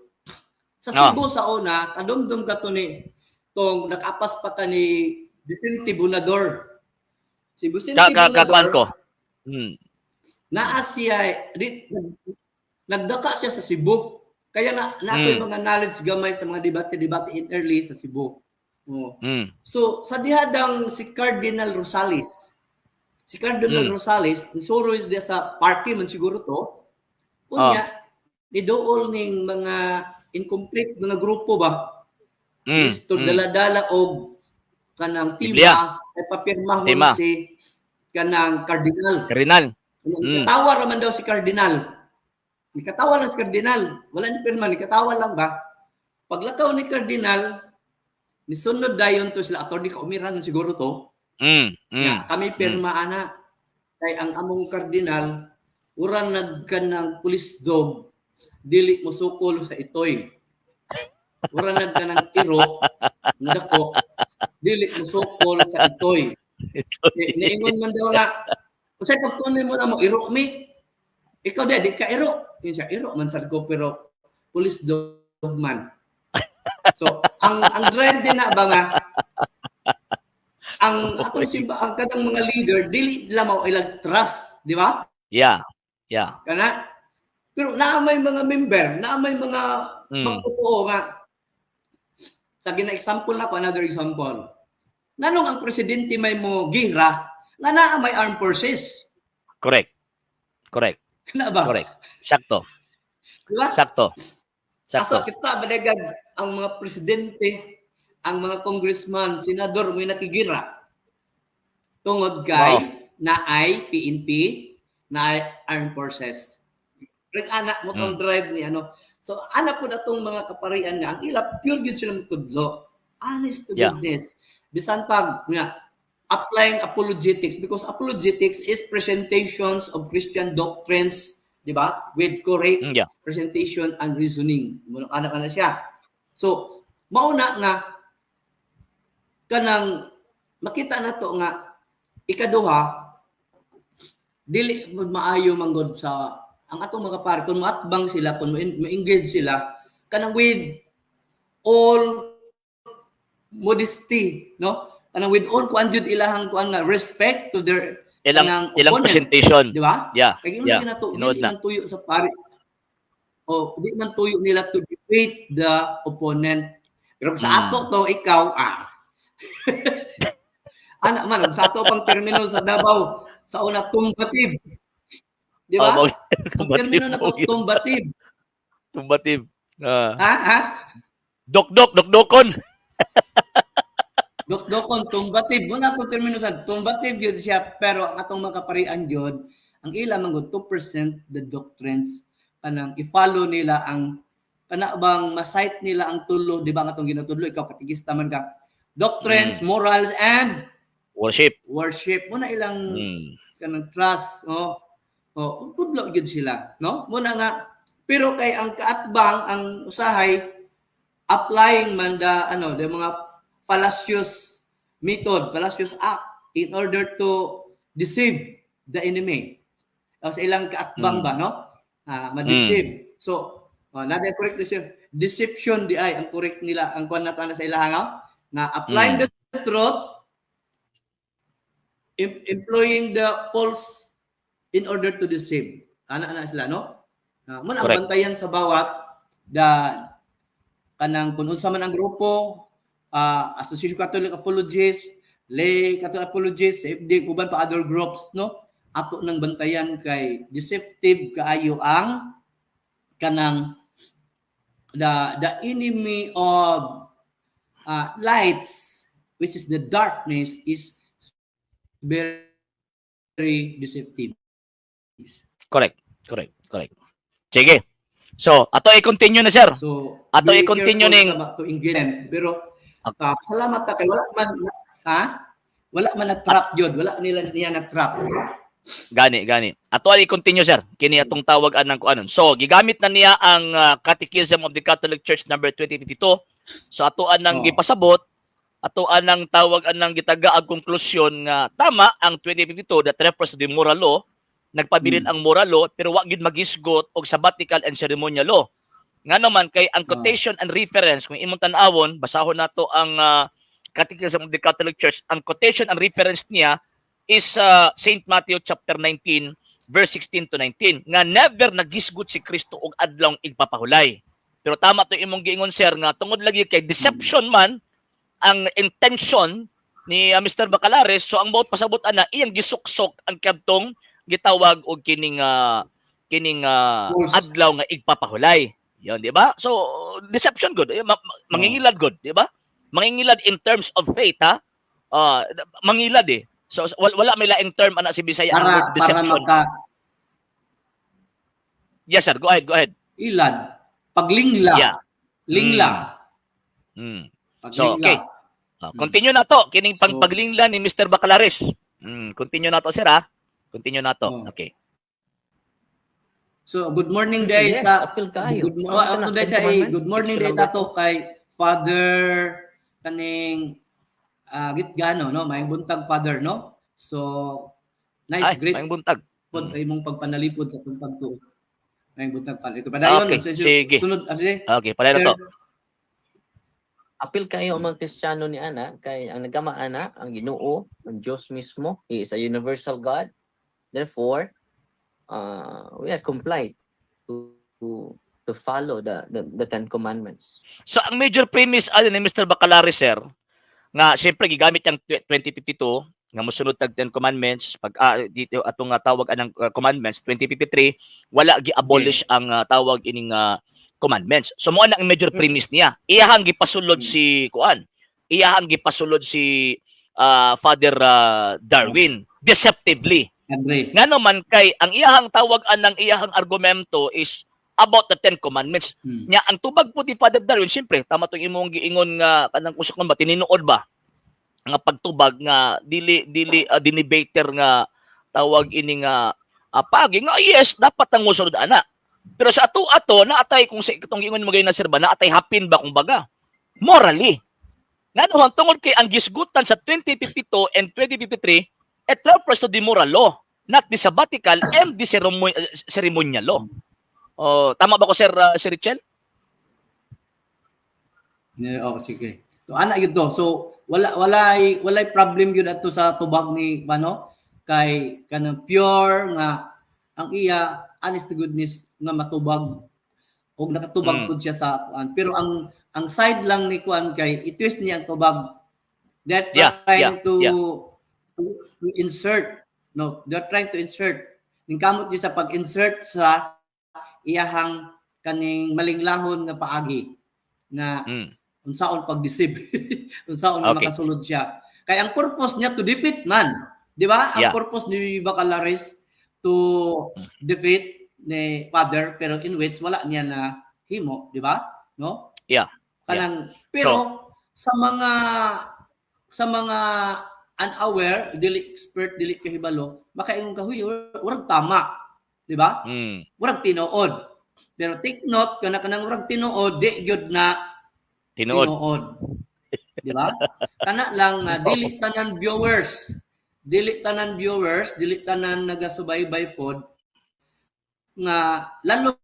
Sa Cebu sa una, kadumdum ka to ni tong nakapas pa ka ni Vicente Bunador. Si Vicente Bunador ko. naa siya nagdaka siya sa Cebu. Kaya nga nato yung mga knowledge gamay sa mga debate in early sa Cebu. So sa dihadang si Cardinal Rosales. Si Cardinal Rosales, nisuro is dia sa party man siguro to. Unya, nidool ning mga incomplete mga grupo ba? Gusto dala-dala og kanang tima ay papirmahon si kanang Cardinal. Nikatawa raman daw si Cardinal. Nikatawa lang si Cardinal. Wala ni pirma, nikatawa lang ba? Paglakaw ni Cardinal, nisunod dayon to sila attorney kaumiran siguro to. Kami pirma ana kay ang among Cardinal urang nagkanang police dog dili mo sukol sa itoy. Urang nagkanang iro nadako dili mo sukol sa itoy. Niingon man daw nga unsay pagtunay mo na mo iro mi? Ikaw di ka iro. Yun siya, iro man sad ko pero police dog man. So, ang drive din na ba nga ang atong ang kadang mga leader dili nila mao ilag trust, di ba? Yeah. Kana pero naamay mga member, naamay mga magtotoo nga. Sa gina-example na ko, another example. Nganong ang presidente may mo gira, nga naa may armed forces. Correct. Kana ba? Correct. Sakto. Diba? Sakto. Aso kita badagag ang mga presidente, ang mga congressman, senador may nakigira. Tungod kay naay PNP, naay armed forces. Ring anak mo tong drive ni So ana po natong mga kaparian nga ang ila pure gyud sila tudlo. Honest to Yeah. goodness. Bisan pag nga applying apologetics, because apologetics is presentations of Christian doctrines, di ba? With correct Yeah. presentation and reasoning. Anak na siya. So mauna nga kanang makita na to nga ikaduha dili maayo manggod sa ang atong mga pare kung maatbang sila, kung ma-engage sila kanang with all modesty, no? Kanang with all kuan jud ilahang kuan nga respect to their kanang Ilang opponent, presentation. di ba? Yeah. Kaya Yeah. na to, Tinood dili na. man tuyo sa pare. O di man tuyo nila to debate the opponent. Pero sa ato to ikaw ana man sa ato pang termino sa Davao sa una combative. Di ba? Oh, Ang termino na to combative. Combative. Ha? Dokdokon. Dokdokon combative. Muna itong termino sa combative yun siya, pero ang atong makaparian yun, ang ila manggod 2% the doctrines, kanang i-follow nila ang kana bang masite nila ang tulo, di ba ang atong ginatudlo, ikaw katigista man ka. Doctrines, morals, and Worship. worship. Muna ilang kanang trust, tudlo gyud sila, no? Muna nga, pero kay ang kaatbang, ang usahay, applying man the mga fallacious method, fallacious act in order to deceive the enemy. O sa ilang kaatbang ba, no? Ma-deceive. So, nada correct deception di ay ang correct nila ang kuan nato na sa ilang na applying the truth, employing the false in order to deceive. Ana sila, no? Muna ang Correct. bantayan sa bawat kanang kung unsa man ang grupo, Association Catholic Apologists, Lay Catholic Apologists, CFD, uban pa other groups, no? Ato nang bantayan kay deceptive kaayo ang kanang the enemy of lights, which is the darkness, is very deceptive. Correct. Sige. So, ato i-continue na, sir. So, Ato be i-continue careful ning sa to engage. Pero salamat ta kay wala man na trap jud, wala nila niya na trap. gani. Ato i-continue, sir. Kini atong tawagan ng kuanon. So, gigamit na niya ang Catechism of the Catholic Church number 2052. So, atoan nang gipasabot, atoan nang tawagan ng gitaga ang konklusyon nga tama ang 2052 that refers to the moral law. Nagpabilin ang moral law pero wa gid magisgot og sabbatical and ceremonial law. Nga naman kay ang quotation and reference, kung imong tan-awon, basahon nato ang Catechism of the Catholic Church, ang quotation and reference niya is St. Matthew chapter 19 verse 16 to 19 nga never nagisgot si Kristo og adlawng igpapahulay. Pero tama to imong giingon, sir, nga tungod lagi kay deception man ang intention ni Mr. Bacalares, so ang bawat pasabot ana iyang gisuksok ang kadtong gitawag og kining adlaw nga igpapahulay. Yon, di ba? So deception good, mangingilad good, di ba? Mangingilad in terms of faith, ha? Mangilad eh. So wala may laing term ana si Bisaya ang word deception. Yes, sir. Go ahead. Ilad, paglingla. Yeah. Lingla. So, okay. Continue na to. Kining paglingla ni Mr. Bacalares. Continue na to, sir, ha? Continue na to. Okay. So, good morning day sa apil kayo. Good morning day tato kay Father kaning Gitgano, no? May buntag Father, no? So, nice, great. May buntag. Pod ay mong pagpanalipod sa tong pagtuo. May buntag pala. Padayon, okay, sige. Sunod, sige. Okay, pala na to. Apil kayo ang mga Kristiyano ni Ana, kay ang nagama Ana, ang Ginoo, ang Diyos mismo, He is a universal God. Therefore, we are compliant to follow the Ten Commandments. So, ang major premise ni Mr. Bacalares, sir, nga siyempre gigamit ang 2052 nga mosunod tag 10 commandments pag dito atong tawag anang commandments 2053 wala gi-abolish ang tawag ining commandments. So mo na ang major premise niya. Iyahang gipasulod si kuan. Iyahang gipasulod si Father Darwin deceptively. Andre. Nga naman kay ang iyahang tawag anang iyahang argumento is about the Ten Commandments. Hmm. Nya ang tubag po ni Father Darwin, siyempre tama tong imong giingon nga kanang kusok man ba tinuod ba nga pagtubag nga dinibater nga tawag ini nga pagi nga yes dapat ang musunod ana. Pero sa ato naatay kung sa itong giingon mo gayud na sir ba naatay hapin ba kumbaga morally. Nga naman tungod kay ang gisgutan sa 2052 and 2053 it refers to the moral law, not the sabbatical and the ceremonial law. Oh, tama ba ko Sir Richel? Sige. So ana gyud to. So walay problem gyud adto sa tubag ni kay kanang pure nga ang iya honest to goodness nga matubag og nakatubag pud siya sa kuan. Pero ang side lang ni kuan kay i-twist niya ang tubag. They're trying to insert. No, they're trying to insert. Ning kamot di sa pag-insert sa iyahang kaning malinglahon nga paagi na unsaon pag-deceive. unsaon makasulod siya. Kay ang purpose niya to defeat man. Di ba? Ang purpose ni Bacalaris to defeat ni Father pero in which wala niya na himo, di ba? No? Yeah. Kanang pero sa mga unaware, dili expert, dili kahibalo, makaingon ka huy, urag tama. Di ba? Urag tinuod. Pero take note kanang urag tinuod, di gyud na tinuod. Di ba? Kana lang dili tanan viewers, dili tanan nagasubaybay pod nga lalo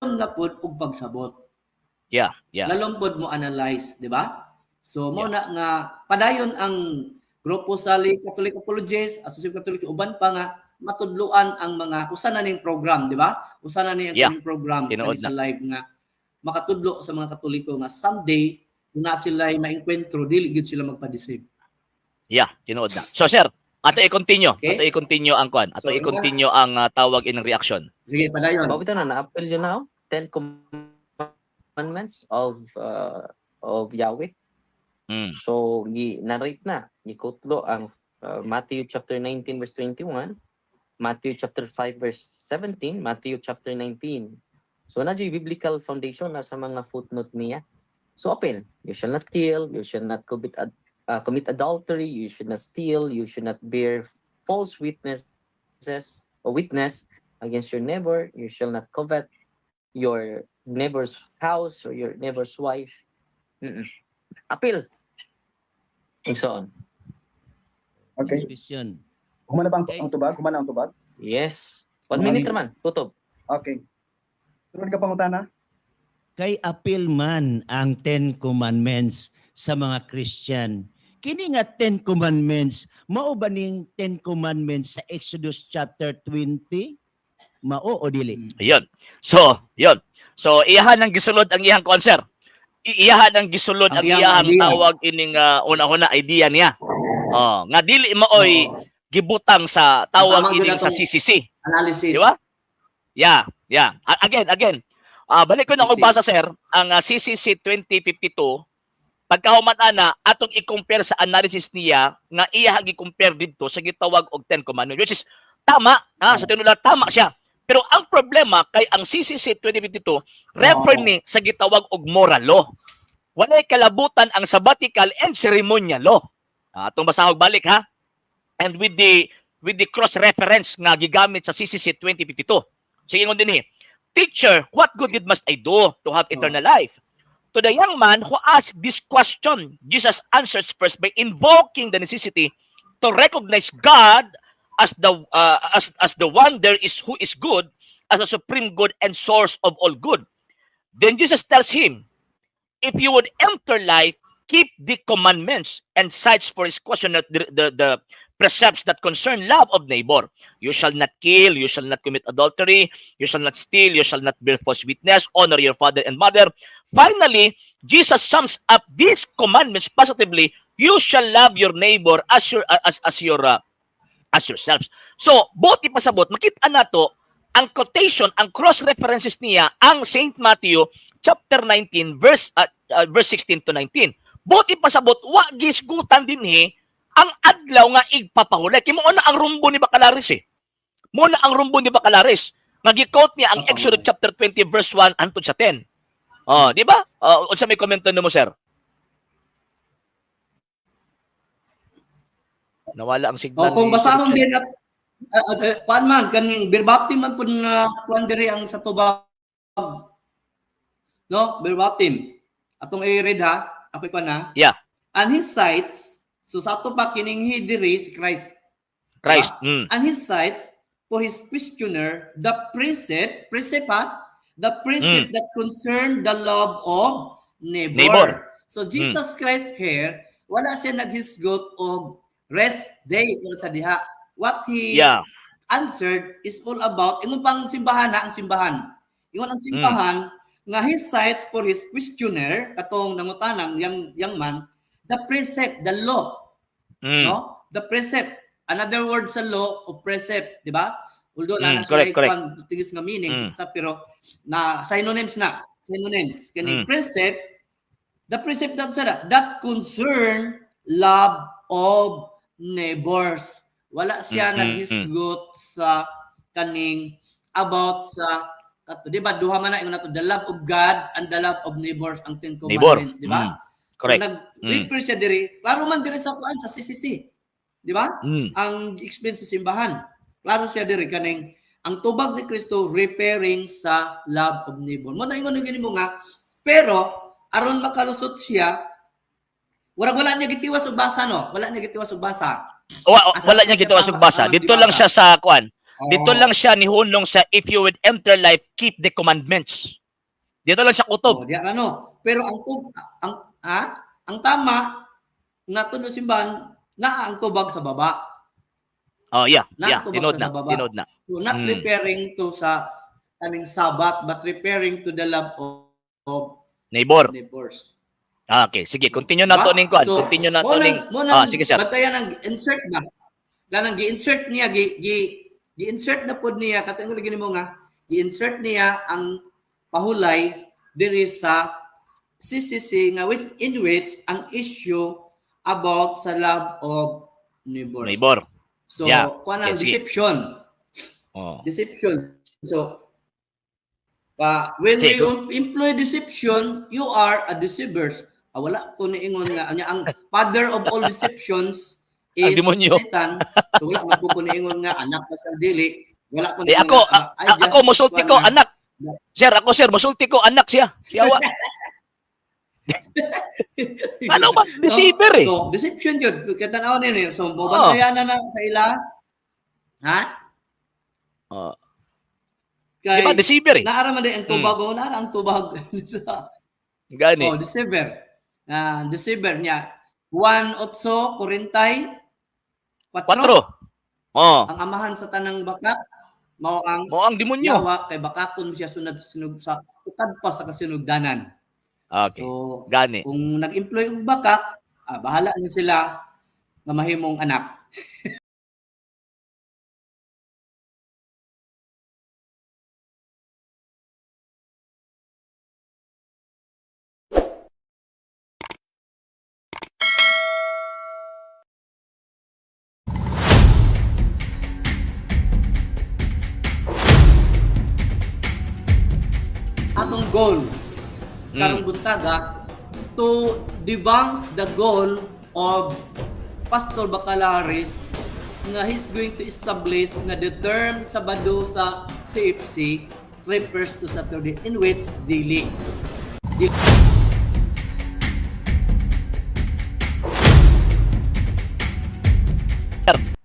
na pod og pagsabot. Yeah. Lalong pod mo analyze, di ba? So mo na nga padayon ang grupo sa Catholic Apologists, Association Catholic uban pa nga matudluan ang mga usa na ning program, di ba? Usa na ning program kani sa live nga makatudlo sa mga Katoliko nga someday kung na sila maengkwentro dili gyud sila magpa-deceive. Yeah, tinuod na. So sir, ato i-continue. Okay. Ato i-continue ang kuan. Ato i-continue ang tawag inang reaction. Sige, padayon. Bawito na na-appeal yun now. 10 commandments of Yahweh. So, narrate na. Ikutlo ang Matthew chapter 19 verse 21, Matthew chapter 5 verse 17, Matthew chapter 19. So, na yung biblical foundation na sa mga footnote niya. So, appeal. You shall not kill, you shall not commit adultery, you should not steal, you should not bear false witness against your neighbor, you shall not covet your neighbor's house or your neighbor's wife. Appeal. And so on. Okay. Question. Humana ba ang tubag? Humana ang tubag? Yes. 1 minute naman. Tutob. Okay. Sunod ka pangutana? Kay appeal man ang 10 commandments sa mga Christian. Kini nga 10 commandments, mao ba ning 10 commandments sa Exodus chapter 20? Mao o dili? Ayun. So, yun. So, iyahan ang gisulod ang iyang konser. Iyahan ang gisulod ang iyang tawag ining una-una idea niya. Oh, nga dili maoy gibutang sa tawag ining sa CCC. Analysis. Di ba? Yeah. Again. Balik ko na kung basa sir, ang CCC 2052 pagkahuman ana atong i-compare sa analysis niya nga iya gi-compare didto sa gitawag og 10 commandments which is tama sa tinuod tama siya. Pero ang problema kay ang CCC 2052 refer ni sa gitawag og moral law. Walay kalabutan ang sabbatical and ceremonial law. Atong basahog balik ha. And with the cross reference nga gigamit sa CCC 2052. Sige ngon dinhi. Teacher, what good deed must I do to have eternal life? To the young man who asked this question, Jesus answers first by invoking the necessity to recognize God as the one there is who is good, as a supreme good and source of all good. Then Jesus tells him, if you would enter life, keep the commandments, and cites for his question the precepts that concern love of neighbor. You shall not kill, you shall not commit adultery, you shall not steal, you shall not bear false witness, honor your father and mother. Finally, Jesus sums up these commandments positively. You shall love your neighbor as yourselves. So, buti pasabot, makita nato ang quotation, ang cross references niya ang St. Matthew chapter 19 verse 16 to 19. Buti pasabot, wa gisgutan dinhi ang adlaw nga igpapahulay. Kimo na ang rumbo ni Bacalaris eh. Muna ang rumbo ni Bacalaris. Nag-quote niya ang Oo. Exodus chapter 20 verse 1 hangtod sa 10. Oh, di ba? Unsa may komento nimo, sir? Nawala ang signal Kung ni Sir basahon Richel. din at paan man kaning verbatim man pud nga kuan diri ang sa tubag, no, verbatim atong i-read ha, ako'y pa na. Yeah, And his sights, so sa ato pa kining he diri si Christ. Christ. Diba? And his sights for his questioner the precept ha, the precept that concern the love of neighbor. Neighbor. So Jesus Christ here, wala siya naghisgot og rest day sa diha. What he Yeah. answered is all about ingon pang simbahan ha, ang simbahan. Ingon ang simbahan nga his sights for his questioner katong nangutanang yang man the precept, the law, no? The precept. Another word sa law of precept, di ba? Although na Correct, correct. tigis nga meaning sa pero na synonyms na. Synonyms. Kani precept, the precept that concern love of neighbors. Wala siya naghisgot sa kaning about sa kato, di ba? Duha man na ingon nato the love of God and the love of neighbors ang Ten Commandments, di ba? Correct. So nag-refer siya diri, klaro man diri sa kuan sa CCC. Di ba? Ang explain sa simbahan. Klaro siya diri kaning ang tubag ni Kristo repairing sa love of neighbor. Mo na ingon gani mo nga, pero aron makalusot siya, wala niya gitiwas og basa no. Wala niya gitiwas og basa. Wala niya gito asog basa. Dito lang siya sa kuan. Dito lang siya nihunong sa if you would enter life, keep the commandments. Dito lang siya kutob. Di ano. Pero ang tama nga tuno simbahan na ang tubag sa baba. Oh, yeah. Not tubag Tinod sa na. baba. Tinod na. So not referring to sa kaning Sabbath but referring to the love of Neighbor. neighbors. Okay, sige. Continue na to ning kuan. So, Continue na to ning sige sir. Batayan ang insert ba? Ganang gi-insert niya gi-insert na pod niya katong gini mo nga gi-insert niya ang pahulay diri sa CCC nga in which ang issue about sa love of neighbors. Neighbor. So, Yeah. kuan ang Okay, sige. deception. Oh. Deception. So, when Sige. we employ deception, you are a deceiver. Wala ko niingon nga ang father of all deceptions is Ang demonyo. Satan. So, wala man ko niingon nga anak pa sa dili. Wala ko Eh ako, ako musulti ko anak. Sir, musulti ko anak siya. Siyawa. Ano ba? Deceiver eh. So, deception yun. Katanaw nila. So, bubantayan na sa ila. Ha? Kay, Diba, deceiver eh. naaraman din ang tubag. Naara ang tubag. Gani. Deceiver. Deceiver niya. 1:8:44. 4. Ang amahan sa tanang bakat mao ang Mo ang demonyo. yawa kay bakaton siya sunod sa sinog sa sukad pa sa kasinugdanan. Okay. So Gani. kung nag-employ og bakat, bahala na sila nga mahimong anak. Atong goal karong buntaga to debunk the goal of Pastor Bacalaris nga he's going to establish na the term Sabado sa CFC refers to Saturday in which daily.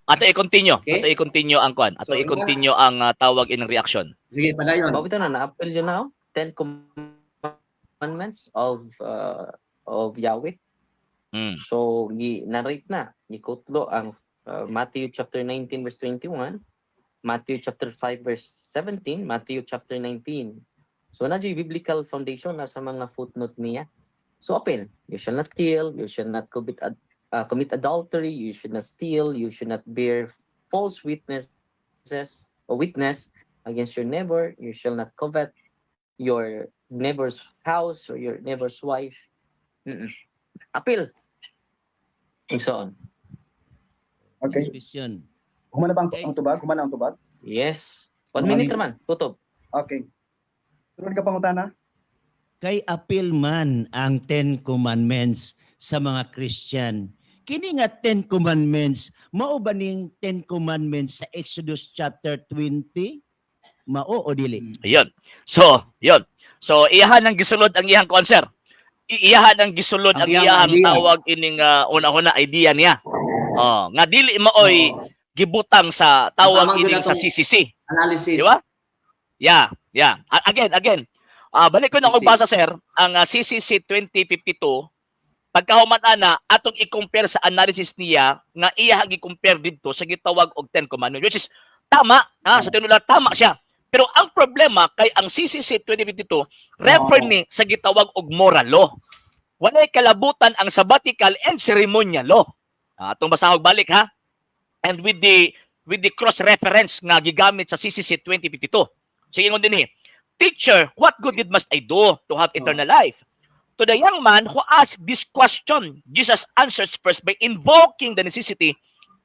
Ato i-continue. Okay. Ato i-continue ang kuan. Ato So, i-continue ang tawag in reaction. Sige, padayon. Mabito na na-appeal yun now. 10 commandments of Yahweh. So, narrate na. Ikutlo ang Matthew chapter 19 verse 21, Matthew chapter 5 verse 17, Matthew chapter 19. So, na yung biblical foundation na sa mga footnote niya. So, appeal. You shall not kill, you shall not commit adultery, you should not steal, you should not bear false witness against your neighbor, you shall not covet your neighbor's house or your neighbor's wife. Appeal. And so on. Okay. Question. Humana ba ang tubag? Humana ang tubag? Yes. 1 minute naman, tutob. Okay. Sunod ka pangutana. Kay apil man ang Ten Commandments sa mga Christian. Kini nga Ten Commandments, mao ba ning Ten Commandments sa Exodus chapter 20? Mao o dili? Ayun. So, yun. So, iyahan ang gisulod ang iyang concert. Iyahan ang gisulod ang Ang iyang iyang idea. tawag ining una-una idea niya. Oh, nga dili maoy gibutang sa tawag Tamang ining yun sa atong CCC. Analysis. Di ba? Yeah. Again. Balik ko na CCC. magbasa, sir. Ang CCC 2052, pagkahuman ana, atong i-compare sa analysis niya, nga iya gi-compare dito sa gitawag og Ten Commandments, which is tama. Sa tinular, tama siya. Pero ang problema kay ang CCC 2052, refer ni sa gitawag og moral law. Walay kalabutan ang sabbatical and ceremonial law. Atong basahog balik, ha? And with the cross-reference nga gigamit sa CCC 2052. Sige ngon din Teacher, what good deed must I do to have eternal life? To the young man who asked this question, Jesus answers first by invoking the necessity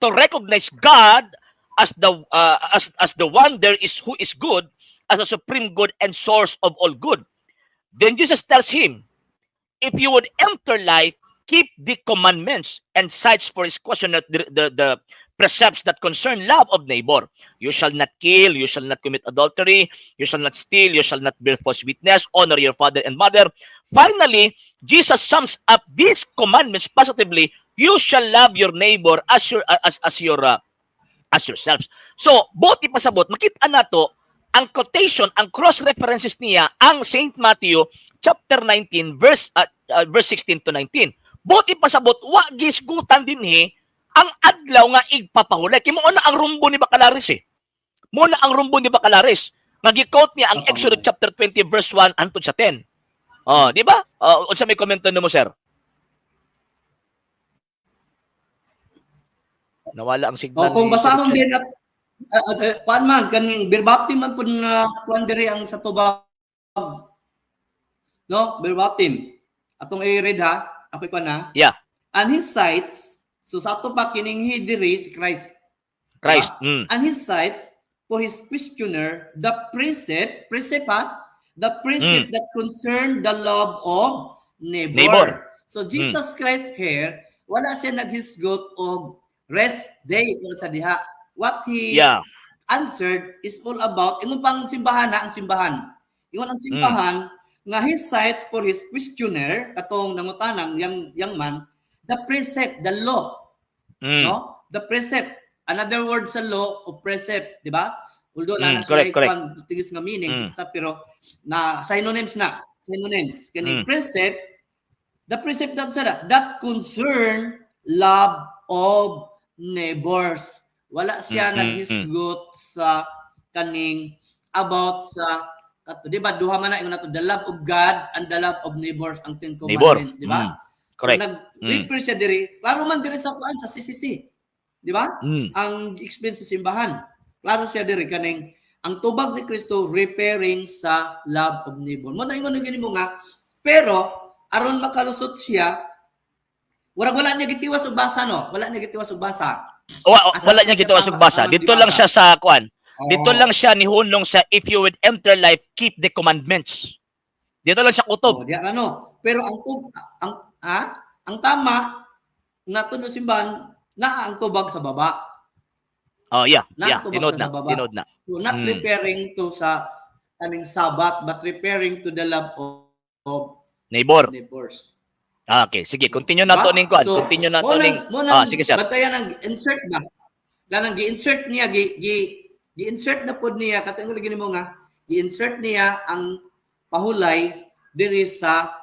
to recognize God as the one there is who is good, as a supreme good and source of all good. Then Jesus tells him, if you would enter life, keep the commandments, and cites for his question that the precepts that concern love of neighbor. You shall not kill, you shall not commit adultery, you shall not steal, you shall not bear false witness, honor your father and mother. Finally, Jesus sums up these commandments positively. You shall love your neighbor as yourselves. So, buti pasabot, makita nato ang quotation, ang cross-references niya, ang St. Matthew chapter 19, verse 16 to 19. Buti pasabot, wa gisgutan din ang adlaw nga igpapahulay. Kimo na ang rumbo ni Bacalaris Muna ang rumbo ni Bacalaris. Nag-quote niya ang Exodus chapter 20 verse 1 hangtod sa 10. Di ba? Unsa may komento nimo, sir? Nawala ang signal. Kung ni Sir basahon Richel. din at kuan man kaning verbatim man pud nga kuan diri ang sa tubag. No, verbatim. Atong i-read ha. Ako'y kuan na. Yeah. And his cites, so sa ato pa kining he diri si Christ. Christ. And his cites for his questioner the precept that concern the love of neighbor. So Jesus Christ here, wala siya naghisgot og rest day sa diha. What he answered is all about ingon pang simbahan ang simbahan. Ingon ang simbahan nga his cites for his questioner katong nangutanang young man the precept, the law. No? The precept. Another word sa law of precept, di ba? Although na correct. tigis nga meaning sa pero na synonyms. Kani precept, the precept that concern love of neighbors. Wala siya naghisgot sa kaning about sa kato, di ba? Duha man na ingon nato the love of God and the love of neighbors ang Ten Commandments, di ba? Correct. So nag-refer siya diri, klaro man diri sa kuan sa CCC. Di ba? Ang explain sa simbahan. Klaro siya diri kaning ang tubag ni Kristo referring sa love of neighbor. Mo na ingon gani mo nga, pero aron makalusot siya, wala niya gitiwas og basa no. Wala niya gitiwas og basa. Wala niya gitiwas og basa. Dito lang siya sa kuan. Dito lang siya nihunong sa if you would enter life, keep the commandments. Dito lang siya kutob. Di ano. Pero ang tama nga tuno simbahan na ang tubag sa baba. Tinod na. So not referring to sa kaning Sabbath but referring to the love of neighbors. Okay, sige, continue na to ning kuan. So, Continue na to ning. Sige sir. Batayan ang insert ba? Ganang gi-insert niya gi-insert na pod niya katong gini mo nga gi-insert niya ang pahulay diri sa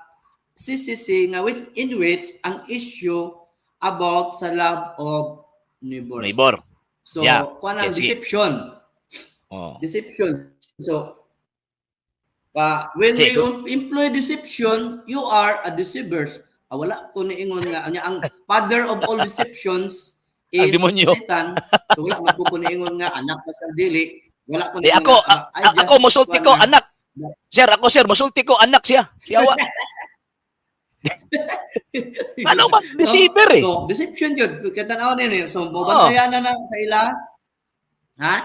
CCC nga in which ang issue about sa love of neighbors. Neighbor. So, kuan ang deception. Deception. So, when you employ deception, you are a deceiver. Wala ko niingon nga ang father of all deceptions is Satan. So, wala man ko niingon nga anak pa sa dili. Wala ko niingon. Ako mosulti ko anak. Sir, mosulti ko anak siya. Siyawa. Ano ba? Deceiver So, deception yun. Katanaw nila. So, mabantayan na sa ila. Ha?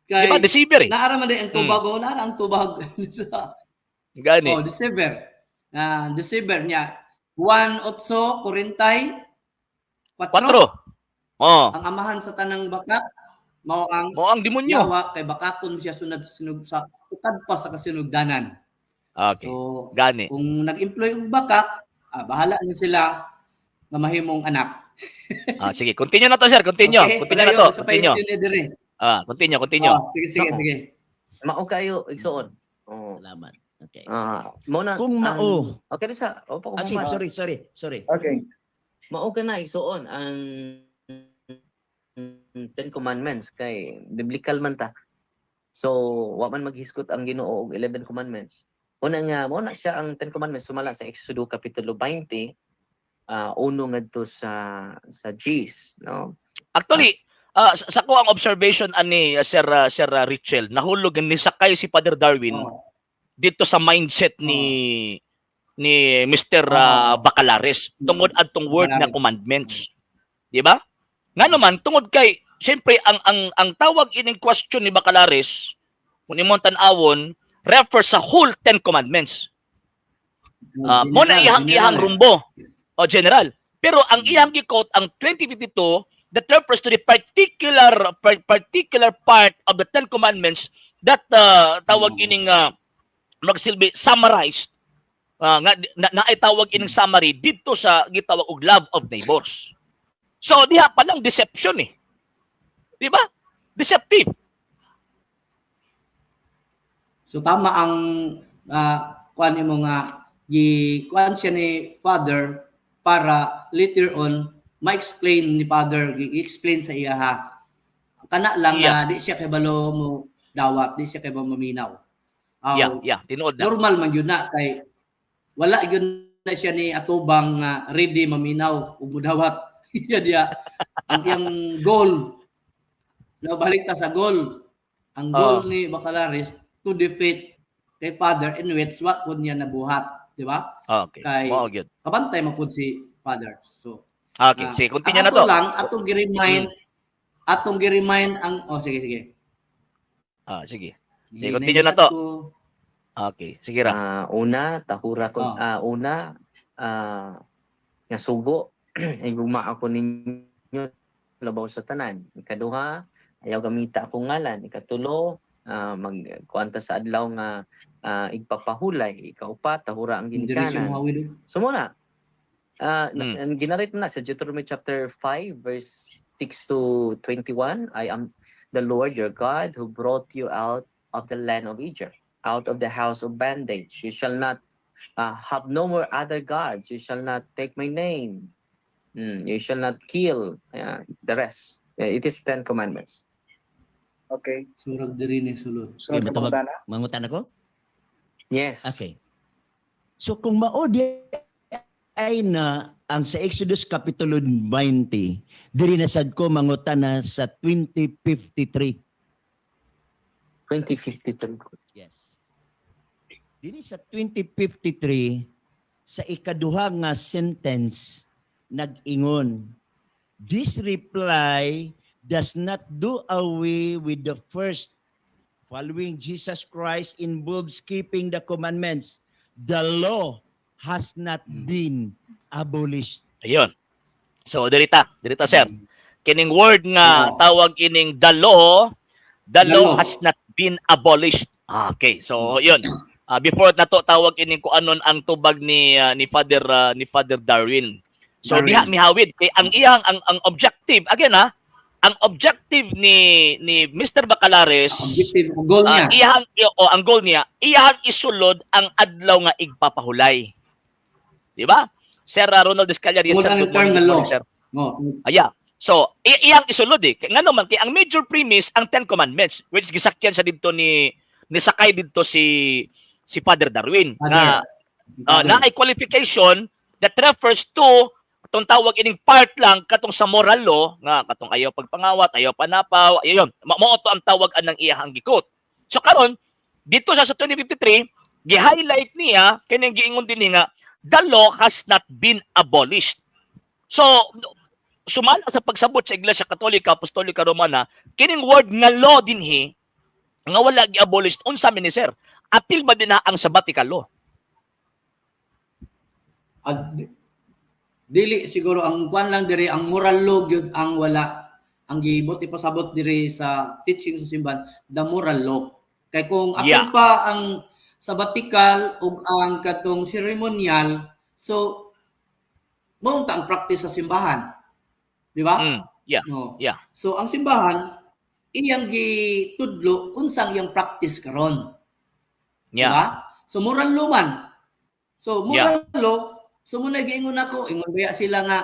Kay Di ba? Deceiver eh. naara man din ang tubag, naara ang tubag. Gani. Deceiver. Deceiver niya. 1:8:44. 4. Oh. Ang amahan sa tanang bakat mao ang Mo ang demonyo. yawa kay bakaton siya sunod sa sukad pa sa kasinugdanan. Okay. So Gani. kung nag-employ og bakat, bahala na sila nga mahimong anak. Sige, continue na to, sir. Continue. Continue na to. Continue. Continue. Sige. Mao kayo igsuon. Oh. Salamat. Okay. Muna Kung mao. Okay sa. Opo ko. Sorry. Okay. Mao ka na igsuon ang Ten Commandments kay biblical man ta. So, wa man maghiskot ang Ginoo og 11 commandments. Una nga mo na siya ang Ten Commandments sumala sa Exodo kapitulo 20. Uno ngadto sa Gs, no? Actually, sa ko ang observation ani Sir Richel, nahulog ni sakay si Father Darwin dito sa mindset ni Mr. Bacalares tungod adtong word na commandments. Di ba? Nga naman tungod kay siyempre ang tawag ining question ni Bacalares kung imong tan-awon refers sa whole 10 commandments. Mo na ihang rumbo o general. Pero ang iyang gi-quote ang 2052 that refers to the particular part of the 10 commandments that tawag ining magsilbi summarized nga na ay tawag ining summary dito sa gitawag og love of neighbors. So diha pa lang deception eh. Di ba? Deceptive. So tama ang kuan mo nga kuan siya ni Father para later on ma-explain ni Father, i-explain sa iya ha. Kana lang na di siya kay balo mo dawat, di siya kay balo maminaw. Tinuod na. Normal man yun na kay wala yun na siya ni atubang ready maminaw ug mudawat. Dia ang iyang goal. No, balik ta sa goal. Ang goal ni Bacalares to defeat kay Father in which what pud niya nabuhat, di ba? Okay. Kay Mao gyud. kabantay man pud si Father. So Okay, sige, continue na to. lang atong gi-remind ang sige. Sige. Sige, continue na to. Okay, sige ra. Una, tahura ko. Una, nga sugo. Igugma ako ninyo labaw sa tanan. Ikaduha, ayaw gamita akong ngalan. Ikatulo, magkuanta sa adlaw nga igpapahulay. Ikaupat, tahura ang ginikanan. So muna, ginarit na sa Deuteronomy chapter 5 verse 6 to 21, I am the Lord your God who brought you out of the land of Egypt, out of the house of bondage. You shall not have no more other gods. You shall not take my name. You shall not kill. The rest. It is 10 commandments. Okay. Surag diri ni sulod. So, pangutana? Mangutan ako? Yes. Okay. So kung mao di ay na ang sa Exodus Kapitulo 20, diri na sad ko mangutana sa 2053. 2053. Yes. Diri sa 2053, sa ikaduha nga sentence, nag-ingon, this reply does not do away with the first. Following Jesus Christ involves keeping the commandments. The law has not been abolished. Ayun. So, dirita sir. Kining word nga tawag ining the law has not been abolished. Okay. So, yun. Before nato tawag ining kung anon ang tubag ni Father Darwin. So, diha mihawid kay ang iyang ang objective again ang objective ni Mr. Bacalares, objective o goal niya. Ang goal niya, iyang isulod ang adlaw nga igpapahulay. Di ba? Sir Ronald Escaliar, yes, sir. Good morning, sir. So, iyang isulod eh. Nga naman, kay ang major premise, ang 10 Commandments, which gisakyan sa dito ni sakay dito si Father Darwin. Na ay qualification that refers to itong tawag ining part lang katong sa moral law nga katong ayaw pagpangawat, ayaw panapaw, ayon. Mao to ang tawag anang iyang gikot. So karon dito sa 2053 gi-highlight niya kining giingon din nga the law has not been abolished. So sumala sa pagsabot sa Iglesia Katolika Apostolika Romana kining word nga law dinhi nga wala gi-abolish unsa man ni sir? Apil ba din na ang sabbatical law? Dili siguro ang kwan lang diri ang moral law gyud ang wala ang gibuti pasabot diri sa teaching sa simbahan, the moral law. Kay kung apil Yeah. pa ang sabbatical ug ang katong ceremonial, so mao ang practice sa simbahan. Di ba? Yeah. No. Yeah. So ang simbahan iyang gitudlo unsang iyang practice karon. Yeah. Diba? So moral law man. So moral law, so muna giingon ako, ingon baya sila nga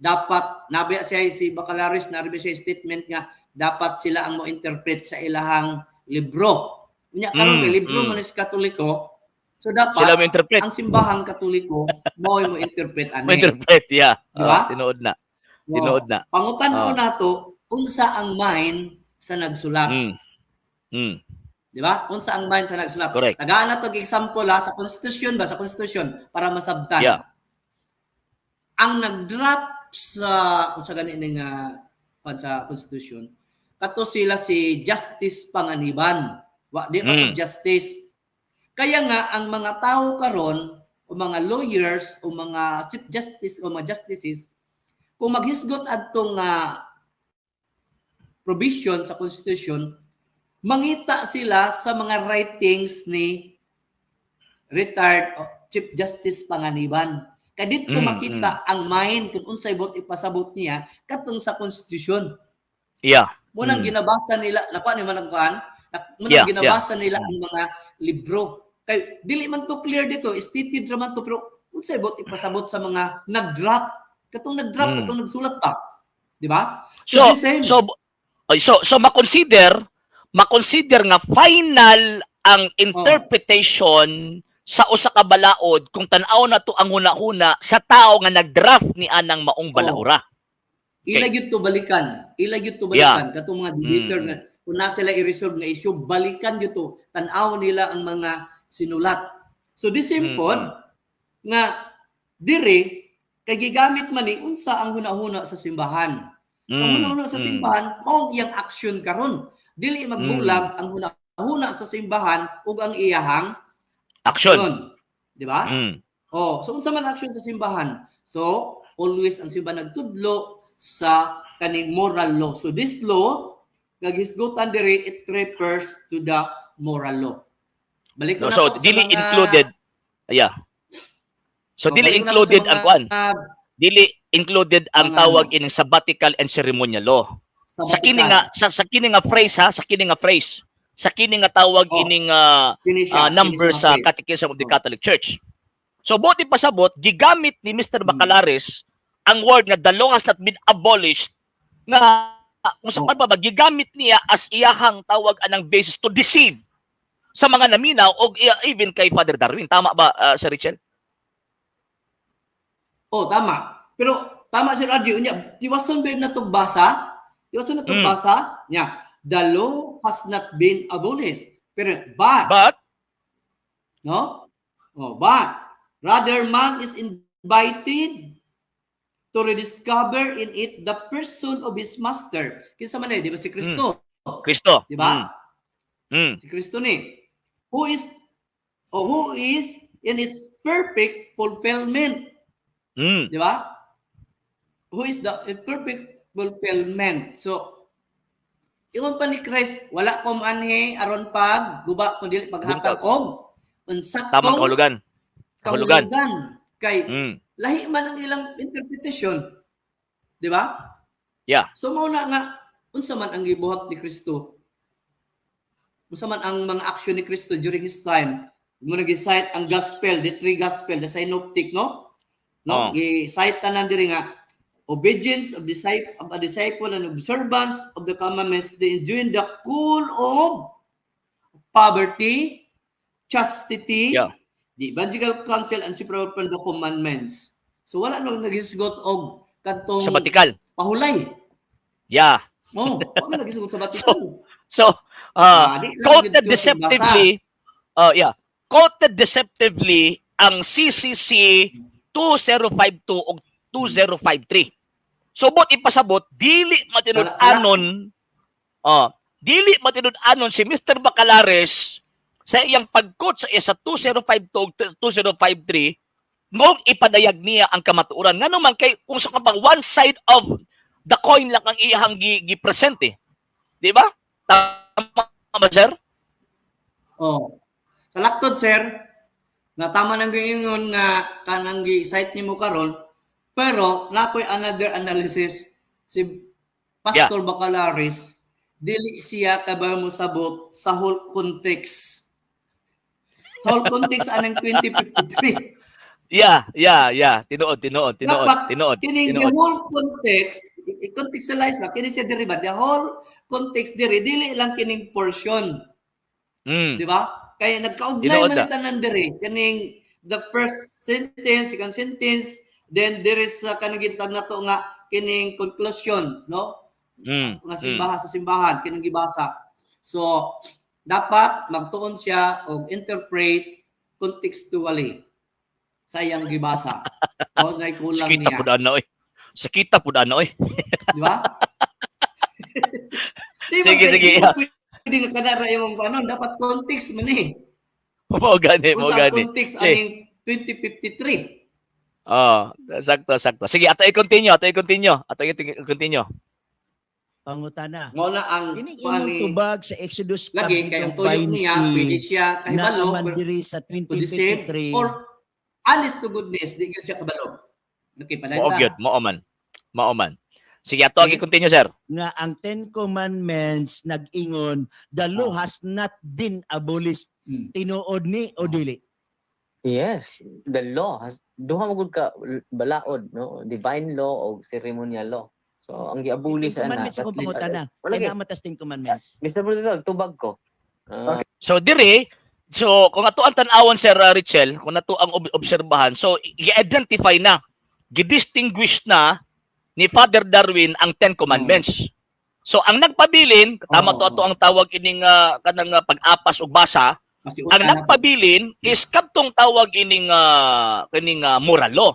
dapat nabaya siya si Bacalaris na siya statement nga dapat sila ang mo interpret sa ilahang libro. Unya karon kay libro man is Katoliko. So dapat Sila mo interpret. ang simbahang Katoliko mo interpret Mo ani. interpret, yeah. Diba? Tinuod na. Oo. Tinuod na. Pangutan ko Oh. nato unsa ang mind sa nagsulat. Di ba? Unsa ang mind sa nagsulat. Correct. Tagaan na to example sa constitution ba? Sa constitution para masabtan. Yeah. Ang nag-draft sa unsa gani ning sa constitution, kato sila si Justice Panganiban. Wa di pa to justice. Kaya nga ang mga tao karon o mga lawyers o mga chief justice o mga justices kung maghisgot adtong provision sa constitution, mangita sila sa mga writings ni retired Chief Justice Panganiban. Kaya dito makita ang mind kung unsay bot ipasabot niya katong sa constitution. Yeah. Munang ginabasa nila, nakuha ni managkuhan, Yeah, ginabasa nila ang mga libro. Kay dili man to clear dito, stated raman to, pero unsay bot ipasabot sa mga nag-draft. Katong nag-draft, katong nagsulat pa. Di ba? So the same. so makonsider nga final ang interpretation sa usa ka balaod kung tan-aw na to ang hunahuna sa tao nga nag-draft ni anang maong balaura. Ila gyud to balikan. Ila gyud to balikan. Katong mga debater nga kung na sila i-resolve nga issue, balikan gyud to. Tan-aw nila ang mga sinulat. So this same pod nga diri kay gigamit man ni unsa ang hunahuna sa simbahan. So hunahuna sa simbahan mao iyang action karon. Dili magbulag ang hunahuna sa simbahan ug ang iyahang Action. di ba? Oh, so unsa man action sa simbahan? So always ang simbahan nagtudlo sa kaning moral law. So this law naghisgutan diri it refers to the moral law. Balik ko na So po sa dili mga- included. Yeah. So dili balik ko na po sa included ang mga, kwan. Dili included ang mga tawag ining sabbatical and ceremonial law. Sa kini nga sa kini nga phrase sa kini nga phrase. Sa kini nga tawag ining numbers sa Catechism of the Catholic Church. So buti pasabot gigamit ni Mr. Bacalaris ang word nga the law has not been abolished nga kung sa pa gigamit niya as iyahang tawag anang basis to deceive sa mga naminaw o even kay Father Darwin. Tama ba, Sir Richel? Oh, tama. Pero tama si Radyo unya, tiwason ba na to basa? Tiwason na to basa niya. The law has not been abolished. Pero But no? Oh, but rather man is invited to rediscover in it the person of his master. Kinsa man di ba si Kristo? Kristo. Di ba? Si Kristo ni. Who is in its perfect fulfillment. Di ba? Who is the perfect fulfillment. So, ingon pa ni Christ, wala ko manhi aron pag guba kundi paghatag og unsaktong Tamang kahulugan. Kahulugan. Kay lahi man ang ilang interpretation. Di ba? Yeah. So mao na nga unsa man ang gibuhat ni Kristo. Unsa man ang mga action ni Kristo during his time. Mo nag-cite ang gospel, the three gospel, the synoptic, no? No, gi-cite tanan diri nga obedience of a disciple and observance of the commandments, they enjoin the cool of poverty, chastity, the evangelical counsel, and separate from the commandments. So wala nang nagisgot og kadtong Sabbatical. pahulay. Yeah. Oh, wala nagisgot sa batikal. So, di lang quoted gid ko deceptively, quoted deceptively ang CCC 2052 o 2053. So, bot ipasabot, dili matinud-anon, dili matinud-anon si Mr. Bacalares sa iyang pag-coach sa isa 2052 2053 ngong ipadayag niya ang kamatuoran. Nga naman kay kung sa kapang one side of the coin lang ang iyang gi-present eh. Di ba? Tama ba, sir? Oh. Salaktod, sir, na tama nang giingon nga kanang gi-cite nimo karon, pero nakoy another analysis si Pastor Bacalares, dili siya kabay mo sabot sa whole context. Sa whole context anang 2053. Yeah. Tinuod. Dapat kining the whole context, i-contextualize na kini siya diri ba? The whole context diri dili lang kining portion, di ba? Kaya nagkaugnay man tanan diri kining the first sentence, second sentence, then there is kanang gitag nato nga kining conclusion, no? Nga simbahan sa simbahan kining gibasa. So dapat magtuon siya og interpret contextually sa iyang gibasa. O nay kulang Sakita niya. pud ana oy. Sakita pud ana oy. Di ba? Sige. Pwede nga kanara yung ano, dapat context man eh. Mo gani. Kung sa context aning 2053. Sakto. Sige, ato i-continue. Pangutana. Mo na ang Kining imong tubag sa Exodus lagi kay ang tuyok niya pwede siya kahibalo na diri sa to deceive 2053 or honest to goodness di gyud siya kabalo. Okay, Mao gyud, mao man. Sige, ato i-continue, sir. nga ang Ten Commandments nag-ingon, the law has not been abolished. Tinuod ni o dili? Yes, the law has duha mo gud ka balaod, no? Divine law o ceremonial law. So ang giabuli sa ana. Commandments akong pangutana. Wala Kaya gyud. namatas Ten Commandments. Mr. President, tubag ko. So diri, kung ato ang tan-awon, Sir Richel, kung ato ang obserbahan, so i-identify na, gi-distinguish na ni Father Darwin ang Ten Commandments. So ang nagpabilin, tama to ato ang tawag ining kanang pag-apas ug basa, ang nagpabilin is kaptong tawag ining kining moral law.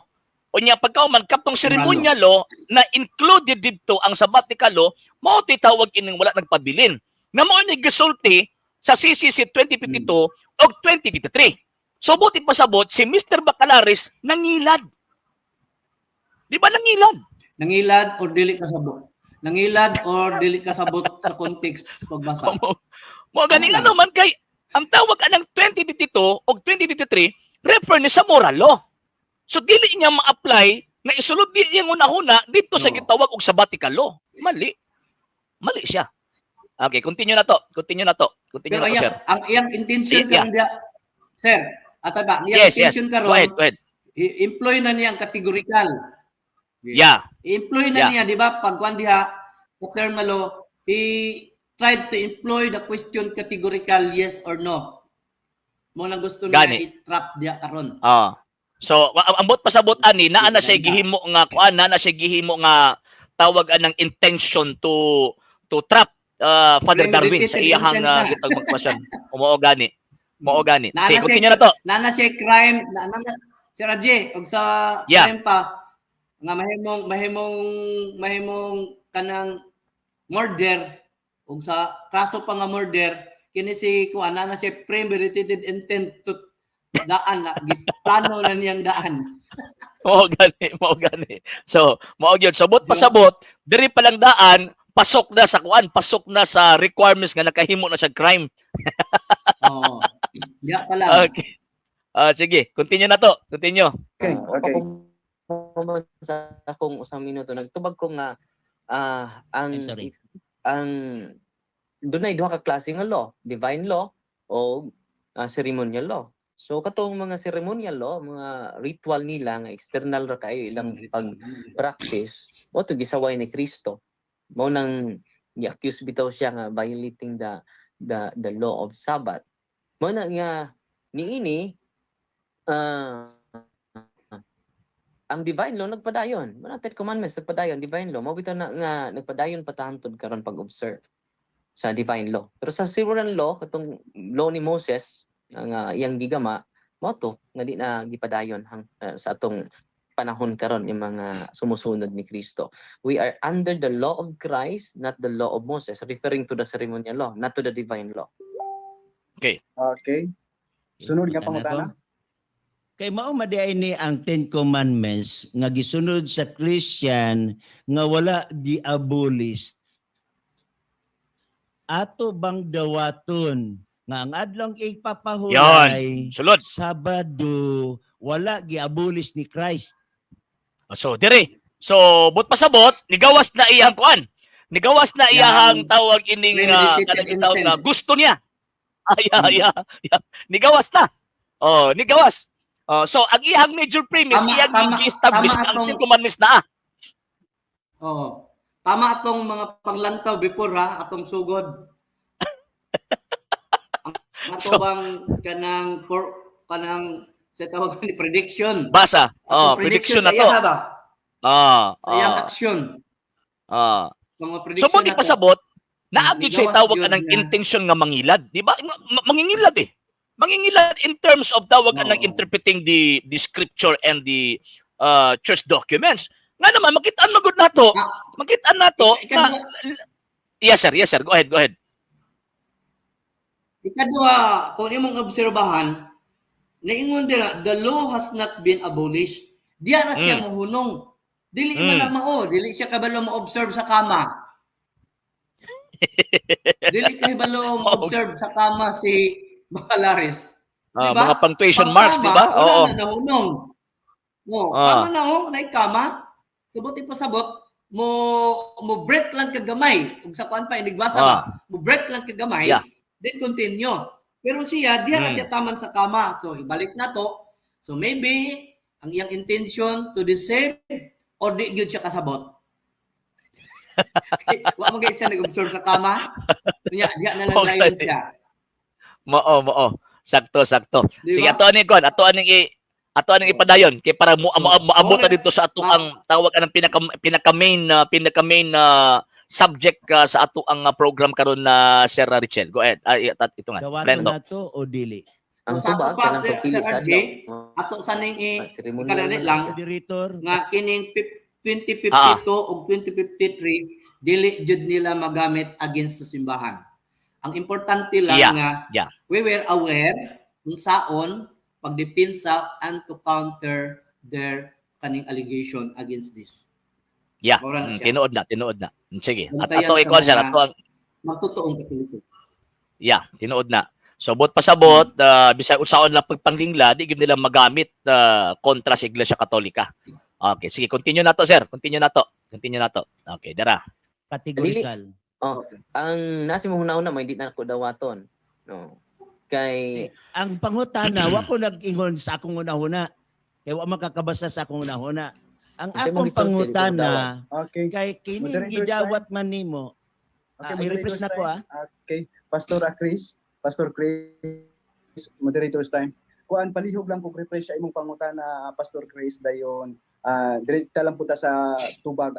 Unya pagkauman kaptong ceremonial law na included dito ang sabbatical law, mao ti tawag ining wala nagpabilin. Na mao ni gisulti sa CCC 2052 og 2053. So buti pasabot si Mr. Bacalares nangilad. Di ba nangilad? Nangilad or dili kasabot. Nangilad or dili kasabot sa context pagbasa. Mo gani nga naman kay ang tawag anang 2052 o 2053 refer ni sa moral law. So dili niya ma-apply na isulod di niya una-una dito sa gitawag og sabbatical law. Mali siya. Okay, continue na to, Pero sir. ang iyang intention karon dia, sir, ata ba? Yes. Intention Go karon, ahead. i-employ na niya ang categorical. Yeah. I-employ na niya, di ba? Pag diha, sa term na law, he tried to employ the question categorical yes or no. Mo nang gusto niya i-trap diha karon. So ambot pasabot ani naa na siya gihimo nga kuan, na siya gihimo nga tawag anang intention to trap Father Darwin sa iyahang gitag magpasyon. Mao gani. Sige, continue na to. Nana siya crime, nana si Raje og sa crime pa nga mahimong kanang murder ug sa kaso pa nga murder kini si kuan nana siya premeditated intent to daan na plano na niyang daan. Mao gani. So, mao gyud sabot pasabot, diri pa lang daan, pasok na sa kuan, pasok na sa requirements nga nakahimo na sa crime. Oo. Diya pa lang. Okay. Sige, continue na to. Continue. Okay. Sa akong usang minuto nagtubag ko nga I'm sorry. ang dunay duha ka klase nga law, divine law o ceremonial law. So katong mga ceremonial law, mga ritual nila nga external ra kayo ilang pag-practice o to gisaway ni Kristo. Mao nang i-accuse bitaw siya nga violating the law of Sabbath. Mao na nga niini ang divine law nagpadayon. Mga Ten Commandments nagpadayon, divine law. Mao bitaw na nga nagpadayon patahantod karon pag-observe sa divine law. Pero sa ceremonial law, katong law ni Moses nga iyang gigama, mao to nga di na gipadayon sa atong panahon karon yung mga sumusunod ni Kristo. We are under the law of Christ, not the law of Moses, referring to the ceremonial law, not to the divine law. Okay. Sunod nga Pangutana pangutana. ko. Kay mao madiay ni ang Ten Commandments nga gisunod sa Christian nga wala gi-abolish. Ato bang dawaton nga ang adlong ipapahulay Sulod. Sabado wala gi-abolish ni Christ. So dire. So but pasabot nigawas na iyang kuan. Nigawas na iyang tawag ining kanang gitawag nga gusto niya. Nigawas na. Oh, nigawas. Oh, so ang iyang major premise iyang gi-establish ang Ten Commandments na. Oo. Tama atong mga paglantaw before ha, atong sugod. Ang ato bang kanang sa tawag ni prediction. Basa. Oh, Atong prediction na sa to. iya ba? Sa iyang Ah. action. Ah. Mga So prediction mo di na to. pasabot, naagid siya Nigawas tawag yun anang na. intention nga mangilad, di ba? Mangingilad eh. Mangingilad in terms of tawag anang Oo. interpreting the scripture and the church documents. Nga naman makitaan magud nato. Ah. Makitaan nato na Yes sir, go ahead. Ikadua, kung imong obserbahan, naingon dira, the law has not been abolished. Diya na siya mahunong. Dili man na mao, dili siya kabalo mo-observe sa kama. Dili kabalo mo-observe sa kama si Bacalaris. Mga punctuation Pag marks, kama, di ba? wala Oo. na nahunong. No, kama na naay kama. Sabot ipasabot, mo break lang kagamay. Ug sa kuan pa inigbasa ba? Mo break lang kagamay. Yeah. Then continue. Pero siya, diya na siya taman sa kama. So, ibalik na to. So, maybe, ang iyang intention to deceive or di yun siya kasabot. Wa mo siya nag-observe sa kama. Diya na lang Okay. layon siya. Mao. Sakto. Di Sige, ba? ato aning ipadayon kay para maabot na dito sa ato ang tawag anang pinaka main subject sa ato ang program karon na Sir Richel. Go ahead. Ito nga. Dawaton Plano. na to o dili. Ang Sa tubag ato pa, kanang Sir pagpili sa RJ, ato sa ning ceremonial kanani lang Moderator, nga kining 2052 ug 2053 dili jud nila magamit against sa simbahan. Ang importante lang Yeah. we were aware kung saon pagdepensa and to counter their kaning allegation against this. Yeah. Ora na siya. Tinuod na. Sige. At Bantayan ato sa ikaw sir, mga- ato ang Magtutuong katoliko. tinuod na. So bot pasabot bisag unsaon lang pagpanglingla di gyud nila magamit kontra sa Iglesia Katolika. Okay, sige, continue na to sir. Continue na to. Okay, dara. categorical. ang nasi mo una may di na ko dawaton. No. Kay Ang pangutana, wa ko nag-ingon sa akong una-una. Kaya wa makakabasa sa akong una-una. Ang Kasi akong mong history, pangutana, Okay. kay kining Moderator's gidawat man nimo. Okay, I-repress na ko Okay, Pastor Chris, moderator's time. Kuan palihog lang ko refresh sa imong pangutana Pastor Chris dayon direkta lang punta sa tubag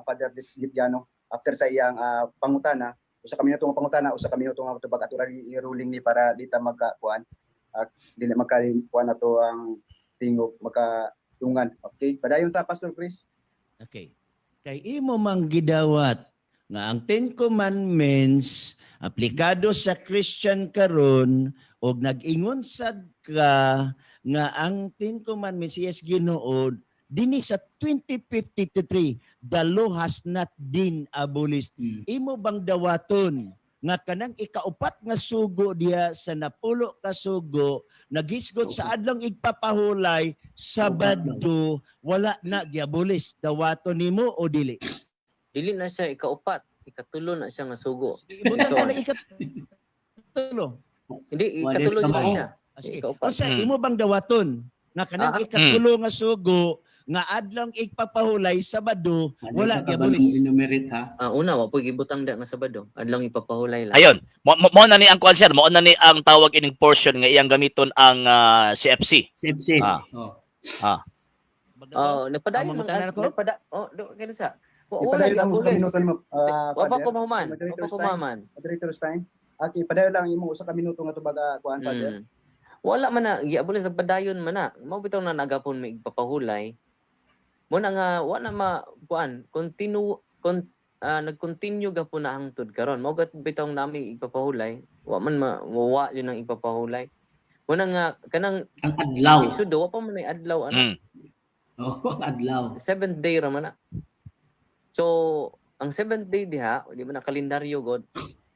Father Gitjano after sa iyang pangutana usa kami natong pangutana usa kami natong tubag ato i-ruling ni para dita magka-kuan dili magka-kuan ato ang tingog magka-tungan. Okay, padayon ta Pastor Chris. Okay. Kay imo mang gidawat nga ang Ten Commandments aplikado sa Christian karon og nag-ingon sad ka nga ang Ten Commandments yes Ginoo dinhi sa 2053 the law has not been abolished. Imo bang dawaton nga kanang ikaupat nga sugo diha sa napulo ka sugo nagisgot sa adlong igpapahulay Sabado wala na giabolis, dawaton nimo o dili? dili na siya ikaupat, ikatulo na siya nga sugo. Ibutang ka lang ikatulo. Hindi Wala ikatulo ka na mao. siya. Sige. Ikaupat. O sa imo bang dawaton nga kanang ikatulo nga sugo nga adlong igpapahulay Sabado wala giabolis? Enumerate ha. Una wa po gibutang da nga Sabado. Adlang ipapahulay lang. Ayun, mo na ni ang kuan sir, mo na ni ang tawag ining portion nga iyang gamiton ang CFC. Sip. Ah. Nagpadayon Amo tanan ako? do kani sa. Wa Ipadayon lang giabolis. minuto nimo Wa pa ko Father. mahuman. Wa pa Moderator's ko time. mahuman. Moderator's time. Okay, padayon lang imo usa ka minuto nga tubag kuan Father. Wala man na giabolis sa padayon man na. Mao bitaw na nagapon may igpapahulay Mo na nga wa na ma kuan nag-continue gapon na hangtod karon. Mao gat bitong nami ipapahulay, wa man mawa yun ang ipapahulay. Mo na nga kanang Ang adlaw. isudo wa pa man may adlaw ana. Oh, ang adlaw. 7th day ra man na. So, ang 7th day diha, di man na kalendaryo god.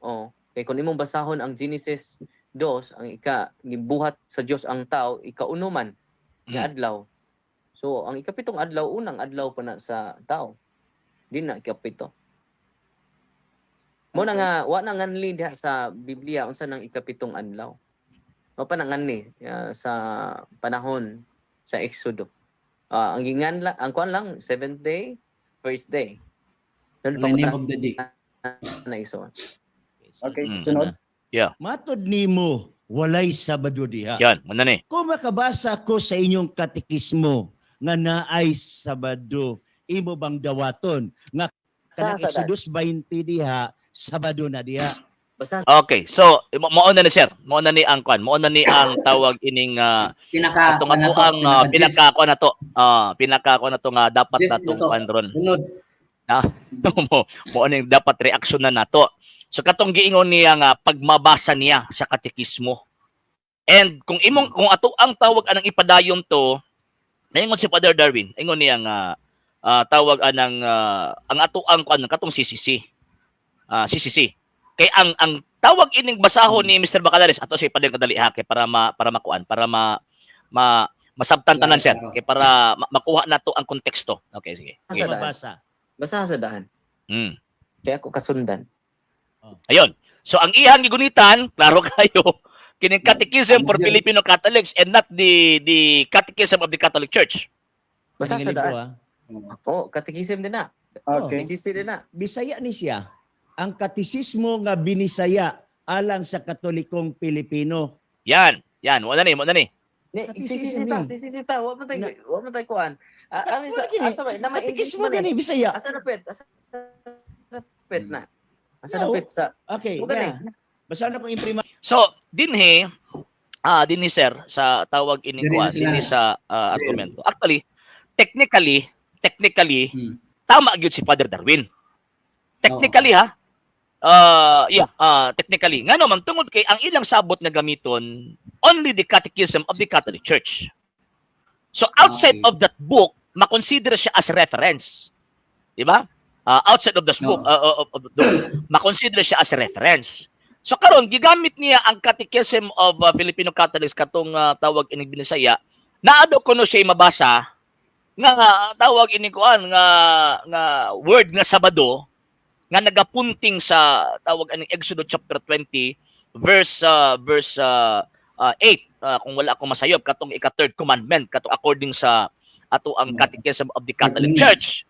Oh, kay kun imong basahon ang Genesis 2, ang gibuhat sa Dios ang tao, ikauno man nga adlaw. So, ang ikapitong adlaw, unang adlaw pa na sa tao. Di na ikapito. Mo na nga, wa na nganli diha sa Biblia unsa nang ikapitong adlaw. Wa pa na nganli sa panahon sa Exodo. Ang gingan lang, ang kuan lang 7th day, first day. The name of the day. Na iso. Okay, Mm. sunod. Matod nimo walay Sabado diha. Yan, muna ni. Kung makabasa ko sa inyong katekismo nga naay Sabado, imo bang dawaton nga kanang Sa- Exodus 20 diha, Sabado na diha. Basta Okay, so mao na ni sir, mao na ni ang kwan, mao na ni ang tawag ining Pinaka atong ato ang pinaka ko na to. Pinaka ko na to nga dapat Yes, natong ito. kwan ron. Sunod. Mo ning dapat reaksyon na nato. So katong giingon niya nga pagmabasa niya sa katekismo. And kung ato ang tawag anang ipadayon to, naingon si Father Darwin, ingon niya nga tawag anang ang ato ang kwan katong CCC. CCC. Kay ang tawag ining basahon ni Mr. Bacalares ato si Padre kadali ha kay para makuan, para masabtan tanan sir, Claro. kay para makuha nato ang konteksto. Okay, sige. Asa Okay. daan? Mabasa. basta sa daan. Mm. Kaya ako kasundan. Ayun. So ang iyang gigunitan, klaro kayo, kining Catechism for Filipino Catholics and not the Catechism of the Catholic Church. Basta sa Ang daan. libro, ha? Oh, katekism din na. Okay. Isisi din na. Bisaya ni siya. Ang katisismo nga binisaya alang sa Katolikong Pilipino. Yan. Wala ni. Ni Katekism isisita, wa man tay kuan. Ano sa Wala gini. asa ba na may English Katikismo man. gani Bisaya. Asa na pet? Asa na pet na. Asa na pet sa Okay, Mo gani. na. Basta na kong imprima. So, dinhi sir sa tawag ining Dinhi kuan, na sila. dinhi sa argumento. Actually, technically, Hmm. tama gyud si Father Darwin. Technically ha. Technically. Nga naman tungod kay ang ilang sabot nga gamiton only the Catechism of the Catholic Church. So outside Okay. of that book, makonsider siya as reference. Di ba? Outside of the book, of the book, makonsider siya as reference. So karon gigamit niya ang Catechism of Filipino Catholics katong tawag ining binisaya. Naado kuno siya mabasa nga tawag ini kuan nga word nga Sabado nga nagapunting sa tawag aning Exodus chapter 20 verse 8 kung wala ako masayop katong ika-third commandment katong according sa ato ang Catechism of the Catholic Church.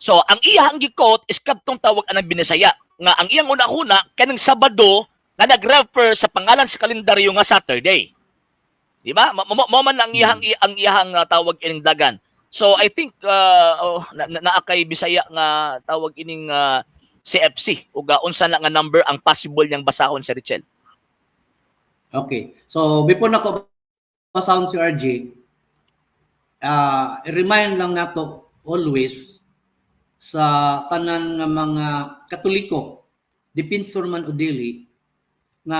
So ang iyang gi-quote is katong tawag anang binisaya nga ang iyang una-una kanang Sabado nga nag-refer sa pangalan sa kalendaryo nga Saturday. Di ba? Mo man ang iyang tawag ining dagan. So I think naakay Bisaya nga tawag ining CFC ug unsa na nga number ang possible niyang basahon sa Richel. Okay. So, before na ko sound si RJ, remind lang nato always sa tanan nga mga Katoliko, depinsor man o dili, nga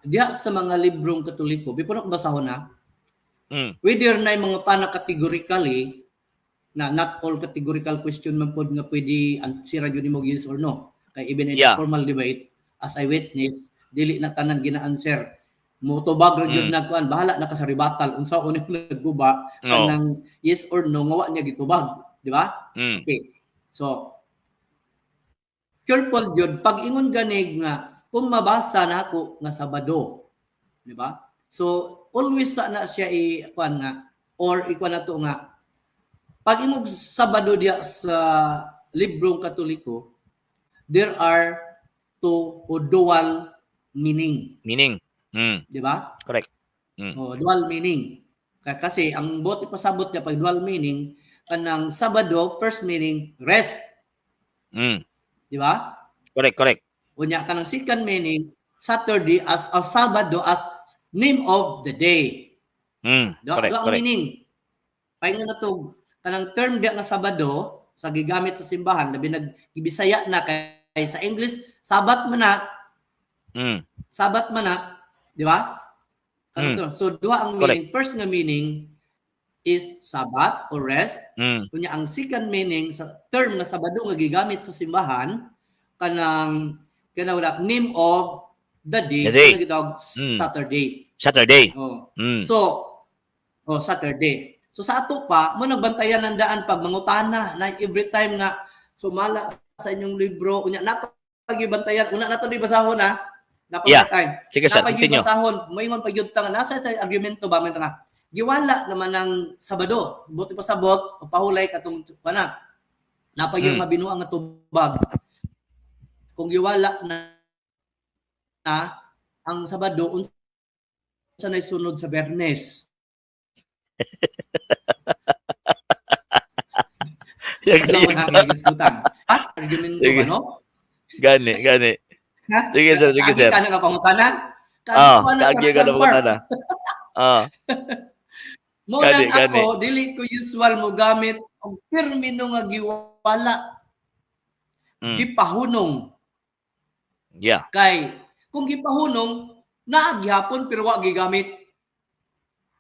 diha sa mga librong Katoliko, before na ko basahon na, whether na yung mga pana categorically, na not all categorical question man pod nga pwede ansira yun mo yes or no. Kay even in formal debate, as I witness, dili na tanan gina-answer. Motobag ra gyud nagkuan, bahala na ka sa rebuttal unsa ko nang nagguba kanang yes or no nga wa niya gitubag, di ba? Okay. So careful jud pag ingon ganig nga kung mabasa na ako nga Sabado, di ba? So always sa na siya kuan nga or ikuan na to nga pag imong Sabado diya sa librong Katoliko, there are two o dual meaning. Di ba? Correct. Dual meaning. Kasi ang bot ipasabot niya pag dual meaning, kanang Sabado, first meaning, rest. Di ba? Correct. Unya kanang second meaning, Saturday as Sabado as name of the day. Correct. Meaning. Pahinga na to kanang term diya nga Sabado sa gigamit sa simbahan labi nagbisaya na kay sa English Sabat man na, Mm. Sabat man na, di ba? Kanang so duha ang meaning. First nga meaning is Sabat or rest. Mm. Kunya ang second meaning sa term nga Sabado nga gigamit sa simbahan kanang wala name of the day, The day. na gitawag Saturday. Saturday. Oh. Mm. So Saturday. So sa ato pa mo nagbantayan ng daan pag mangutana na every time nga sumala sa inyong libro unya napagibantayan una nato di basahon ha. Yeah. Time. Sige sir, continue. Basahon moingon pagyud ta nga nasa sa argumento ba man nga giwala naman ng Sabado buti pa sabot o pahulay katong kana napagyud nga binuang nga tubag kung giwala na ang Sabado unsa nay sunod sa Bernes. Alam mo na ang gisgutan. At argumento Sige. ba, no? Gani. Ha? Sige sir, sige sir. Kagi ka na nga pangutanan? Kagi ka na pangutanan. Mo Gani, lang ako, dili ko usual mo gamit ang termino nga giwala. Gipahunong. Yeah. Kay, kung gipahunong, naagyapon pero wa gigamit.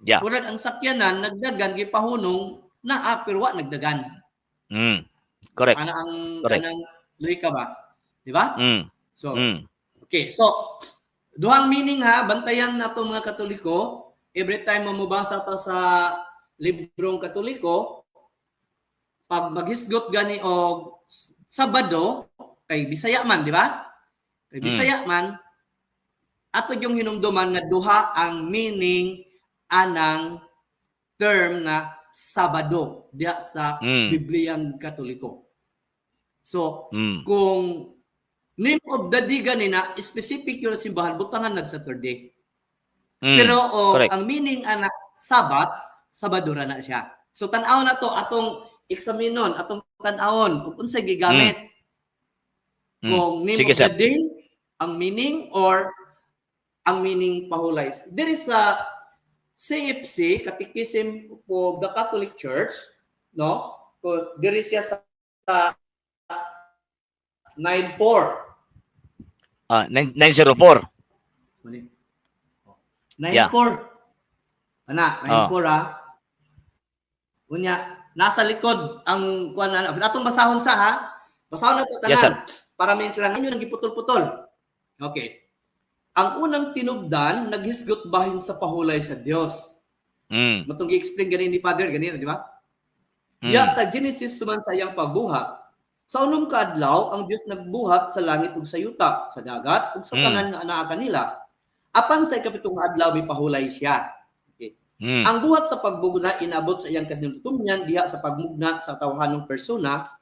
Yeah. Kurag ang sakyanan, nagdagan, gipahunong, pero wa nagdagan. Correct. Ana ang Correct. kanang logika ba? Di ba? So, Mm. okay. So, duhang meaning ha, bantayan nato mga Katoliko. Every time mo mabasa ta sa librong Katoliko, pag maghisgot gani og Sabado, kay Bisaya man, di ba? Kay Bisaya man, ato yung hinumduman nga duha ang meaning anang term nga Sabado diha sa Bibliang Katoliko. So, kung name of the day ganina, specific yun sa simbahan, butangan nag-Saturday. Pero ang meaning ana Sabat, Sabado ra na siya. So tan-aw na to atong eksaminon, atong tan-awon kung unsay gigamit. Kung name Sige, of the sir. day, ang meaning or ang meaning pahulay. There is a CFC, Catechism of the Catholic Church, no? So there is siya sa 9.4. 904. 9.4. Ana, 9.4 ha. Unya, nasa likod ang kuan na. Atong basahon sa ha. Basahon na to tanan. Yes, sir. Para may sila ninyo nang giputol-putol. Okay. Ang unang tinubdan naghisgot bahin sa pahulay sa Dios. Matong gi-explain ganin ni Father ganina, di ba? Ya sa Genesis suman sa iyang pagbuhat. Sa unong kaadlaw ang Dios nagbuhat sa langit ug sa yuta, sa dagat ug sa tanan nga anaa kanila. Apan sa ikapitong adlaw may pahulay siya. Okay. Ang buhat sa pagbugna inabot sa iyang katinutumyan diha sa pagmugna sa tawhanong persona.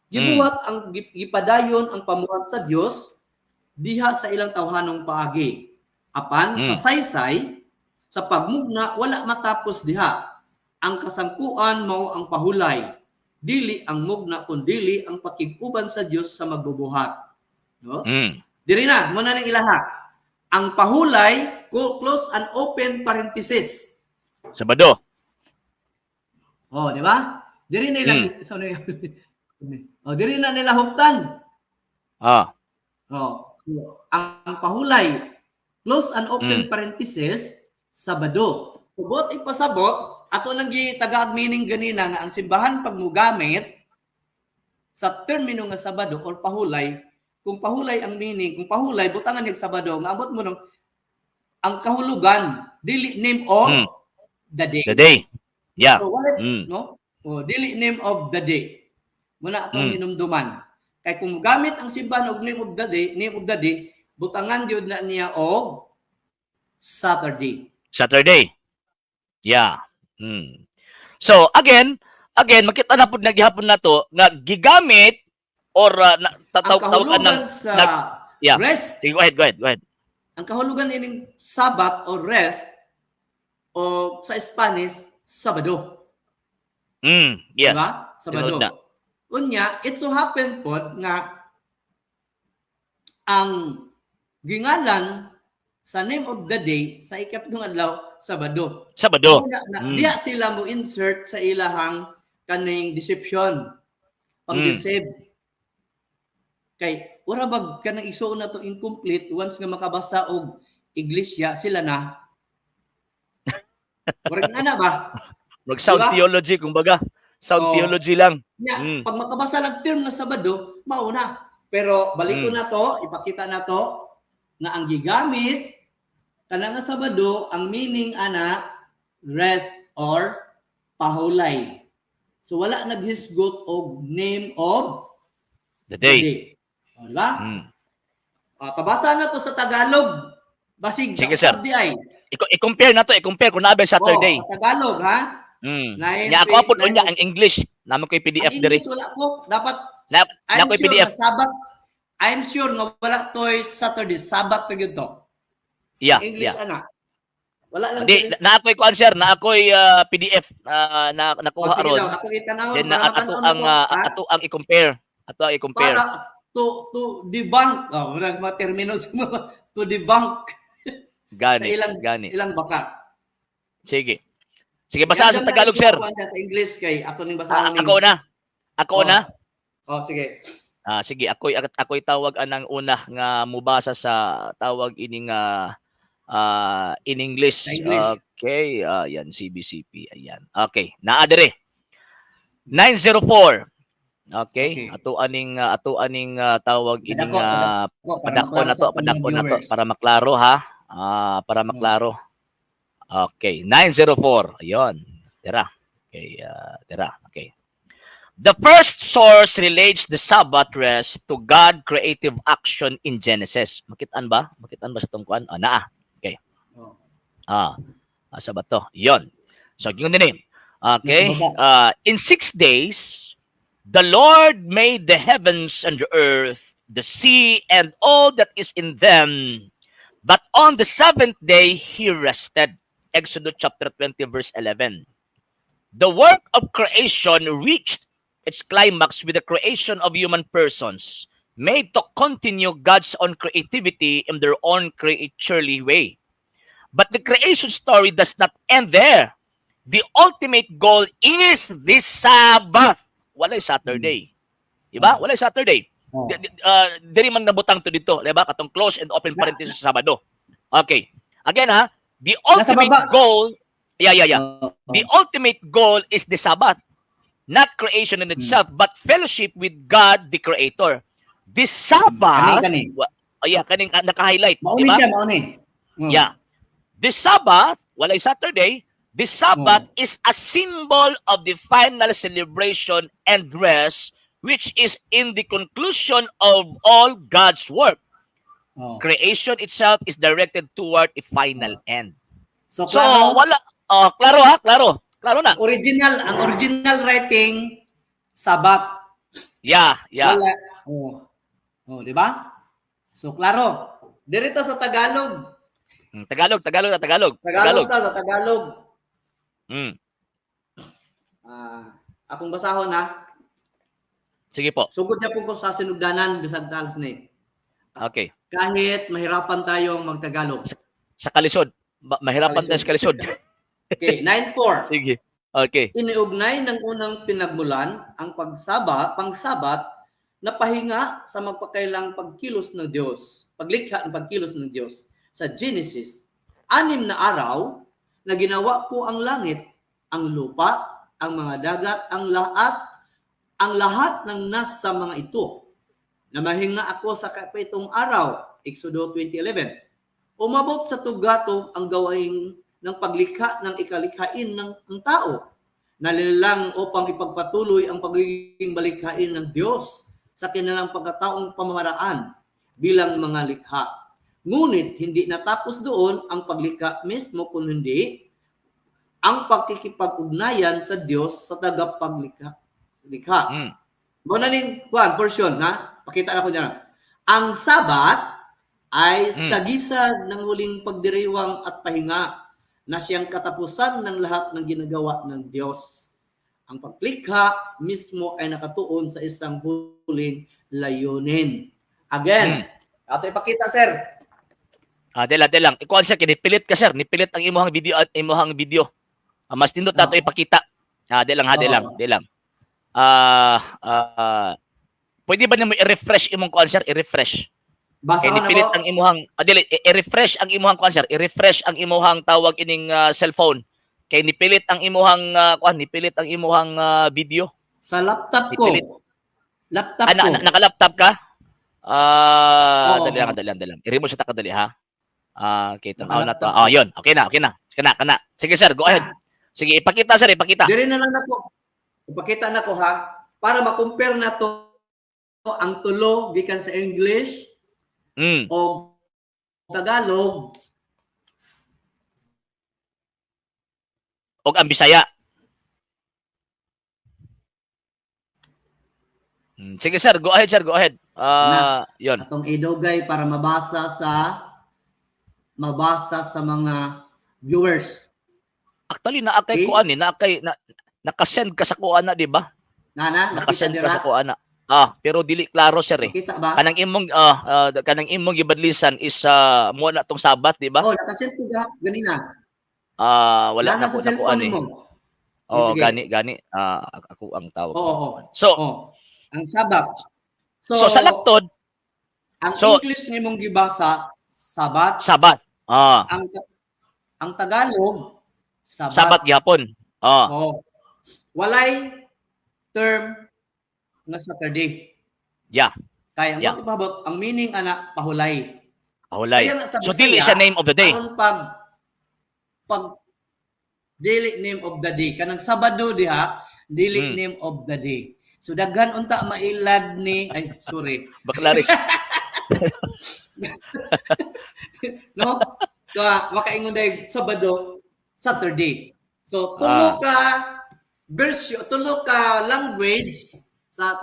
Gibuhat ang gipadayon ang pamuhat sa Dios diha sa ilang tawhanong paagi. Apan sa saysay sa pagmugna wala matapos diha. Ang kasangkuan mao ang pahulay. Dili ang mugna kundi ang pakiguban sa Dios sa magbubuhat. No? Diri na mo na ning ilaha. Ang pahulay, close and open parenthesis. Sabado. Oh, di ba? Diri na ilang diri na nila huptan. Oh, ang pahulay, close and open parenthesis, Sabado. Subot ipasabot, ato nang gitagaag meaning ganina nga ang simbahan pag mugamit sa termino nga Sabado or pahulay, kung pahulay ang meaning, kung pahulay butangan yung Sabado, nga abot mo nung ang kahulugan, dili name of the day. The day. Yeah. So wala, no? O dili name of the day. Muna atong hinumduman. Kay kung gamit ang simbahan og name of the day, butangan gyud na niya og Saturday. Saturday. Yeah. So again, makita na pud naghihapon nato nga gigamit or Ang tatawagan ng kahulugan sa rest, Sige, go ahead. ang kahulugan ining Sabat or rest o sa Spanish, Sabado. Yes. Diba? Sabado. Tinunod na. Unya, it so happen pod nga ang gingalan sa name of the day sa ikapitong adlaw, Sabado. Sabado. Diya sila mo insert sa ilahang kaning deception, pag-deceive. Kay ora bag kanang igsuon na to incomplete once nga makabasa og iglesia sila na. Murag ana ba? Mag-sound Diba? theology, kumbaga. Sound Oo. theology lang. Nya, pag makabasa lang term na Sabado, mao na. Pero balik ko na to, ipakita na to na ang gigamit kanang nga Sabado, ang meaning ana rest or pahulay. So wala naghisgot og name of The the day. day. O, di ba? Mm. Tabasa na to sa Tagalog. Basig Sige, sir. di ay. I-compare na to, i-compare kung nabe Saturday. Sa Tagalog, ha? Nya ako apod unya ang English. Namo ko'y PDF Ang diri. English wala ko. Dapat, Na I'm ko'y sure PDF. na Sabat, I'm sure nga wala to'y Saturday. Sabat to yun to. Yeah, English, yeah. ana. Wala lang. Hindi, na ako'y kuan sir, na ako'y PDF na nakuha Sige aron. daw, ato itanawon Then para ato matanong ang mo to, ha? ato ang i-compare. Ato ang i-compare. Para to debunk. Wala mga terminos to debunk. Gani, Sa gani. ilang baka. Sige. Sige, basa sa Tagalog, sir. Sa English kay ato ning basahan Ako na. Ako na. Sige. Sige, ako'y tawag anang una nga mubasa sa tawag ining in English. Sa English. Okay, yan CBCP. Ayan. Okay, naa dire. 904. Okay, Okay. ato aning tawag ining Padako padako na to para maklaro ha. Para maklaro. Okay, 904. Ayun. Tira. Okay, tira. Okay. The first source relates the Sabbath rest to God creative action in Genesis. Makitaan ba? Makitaan ba sa tungkuan? Naa. Okay. Asa ba to? Yon. So, yung din. Okay. In 6 days, the Lord made the heavens and the earth, the sea, and all that is in them. But on the seventh day, He rested. Exodus chapter 20, verse 11. The work of creation reached its climax with the creation of human persons, made to continue God's own creativity in their own creaturely way. But the creation story does not end there. The ultimate goal is this Sabbath. Walay Saturday. Diba? Walay Saturday. Diri man nabutang to dito, diba? Katong close and open parenthesis sa Sabado. Okay. Again ha, the ultimate goal, the ultimate goal is the Sabbath. Not creation in itself, but fellowship with God, the Creator. This Sabbath, kaning naka-highlight. Mauni diba? siya, mauni. Yeah. This Sabbath, walay Saturday, this Sabbath is a symbol of the final celebration and rest, which is in the conclusion of all God's work. Creation itself is directed toward a final end. So, wala, klaro ha, klaro. Klaro na. Ang original writing, Sabat. Yeah. Wala. Di ba? So, klaro. Dirito sa Tagalog. Tagalog. Tagalog sa Tagalog. Akong basahon ha. Sige po. Sugod niya po ko sa sinugdanan bisag talas ni. Okay. Kahit mahirapan tayong magtagalog. Sa kalisod. Mahirapan tayo sa kalisod. Okay, 9.4. Sige. Okay. Iniugnay ng unang pinagmulan ang pangsabat na pahinga sa magpakailang pagkilos ng Diyos. Paglikha ng pagkilos ng Diyos. Sa Genesis, 6 na araw na ginawa ko ang langit, ang lupa, ang mga dagat, ang lahat ng nasa mga ito. Namahinga ako sa kapitong araw, Exodus 20:11. Umabot sa tugatog ang gawain ng paglikha ng ikalikhain ng tao. Nalilang upang ipagpatuloy ang pagiging balikhain ng Diyos sa kanilang pagkataong pamamaraan bilang mga likha. Ngunit hindi natapos doon ang paglikha mismo, kundi ang pagkikipag-ugnayan sa Diyos sa tagapaglikha. Muna ning portion ha. Pakita na ko niya. Ang Sabat ay sagisag ng huling pagdiriwang at pahinga na siyang katapusan ng lahat ng ginagawa ng Diyos. Ang paglikha mismo ay nakatuon sa isang huling layunin. Again, ato ipakita, sir. Dela. Ikuan siya, kinipilit ka, sir. Nipilit ang imuhang video at imuhang video. Mas nindot nato ipakita. Delang. pwede ba nimo i-refresh imong kuan sir? I-refresh. Basa Kay ko na nipilit ko. ang imuhang dili i-refresh ang imuhang kuan sir. I-refresh ang imuhang tawag ining cellphone. Kay nipilit ang imuhang kuan, nipilit ang imuhang video. Sa laptop ko. Nipilit. Laptop ko. Naka-laptop ka? Oo, Dali lang, oo. dali lang, dali lang. I-remove sa takadali ha. Okay, tanaw na to. Naka-laptop ko. Yun. Okay na, okay na. Kana. Sige sir, go ahead. Sige, ipakita sir, ipakita. Dire na lang nako. Ipakita na ko ha para ma-compare na to ang tulo gikan sa English Mm. o Tagalog Og ang Bisaya. Sige sir, go ahead sir, go ahead. Yun. atong idogay para mabasa sa mga viewers. Actually naakay Okay. kuan ni, nakasend ka sa kuan na, di ba? Nana, nakita Nakasend ka dira? sa kuan na. Pero dili klaro sir eh. Nakita ba? Kanang imong gibadlisan is mo na tong Sabat, di ba? Oh, nakasend ko ganina. Wala na Nana ko sa na kuan cellphone eh. mo. Gani. Sige. Ako ang tawag. Oo. So, Ang Sabat. so sa laktod, ang so- English nimong gibasa Sabat. Sabat. Ang Tagalog Sabat gyapon. Oh. Walay term nga Saturday. Yeah. Kaya Yeah. ang meaning ana pahulay. Ahulay. Kaya nga sa So dili Bisaya, siya name of the day. aron pag dili name of the day kanang Sabado diha, dili name of the day. So daghan unta mailad ni sorry. Baklaris. No? Kaya makaingon dahil Sabado, Saturday. So tulo ka language sa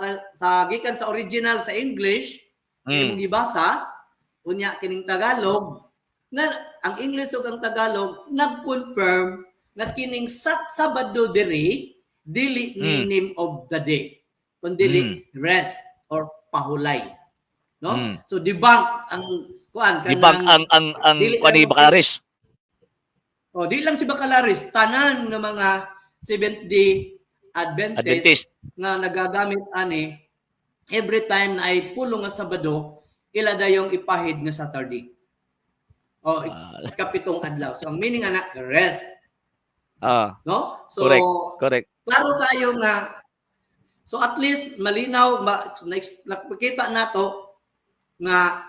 gikan sa original sa English imong gibasa unya kining Tagalog nga ang English ug ang Tagalog nag-confirm nga kining Sabado diri dili ni name of the day kundi rest or pahulay, no? So debunk ang kuan Dibang ang dili kuan ni lang Baklaris. di lang si Bacalaris tanan ng mga Seventh-day Adventist nga nagagamit ani every time na ay pulong nga Sabado ila dayong ipahid nga Saturday. Kapitong adlaw. So ang meaning ana rest, no? So Correct. klaro tayo nga so at least malinaw nakikita nato nga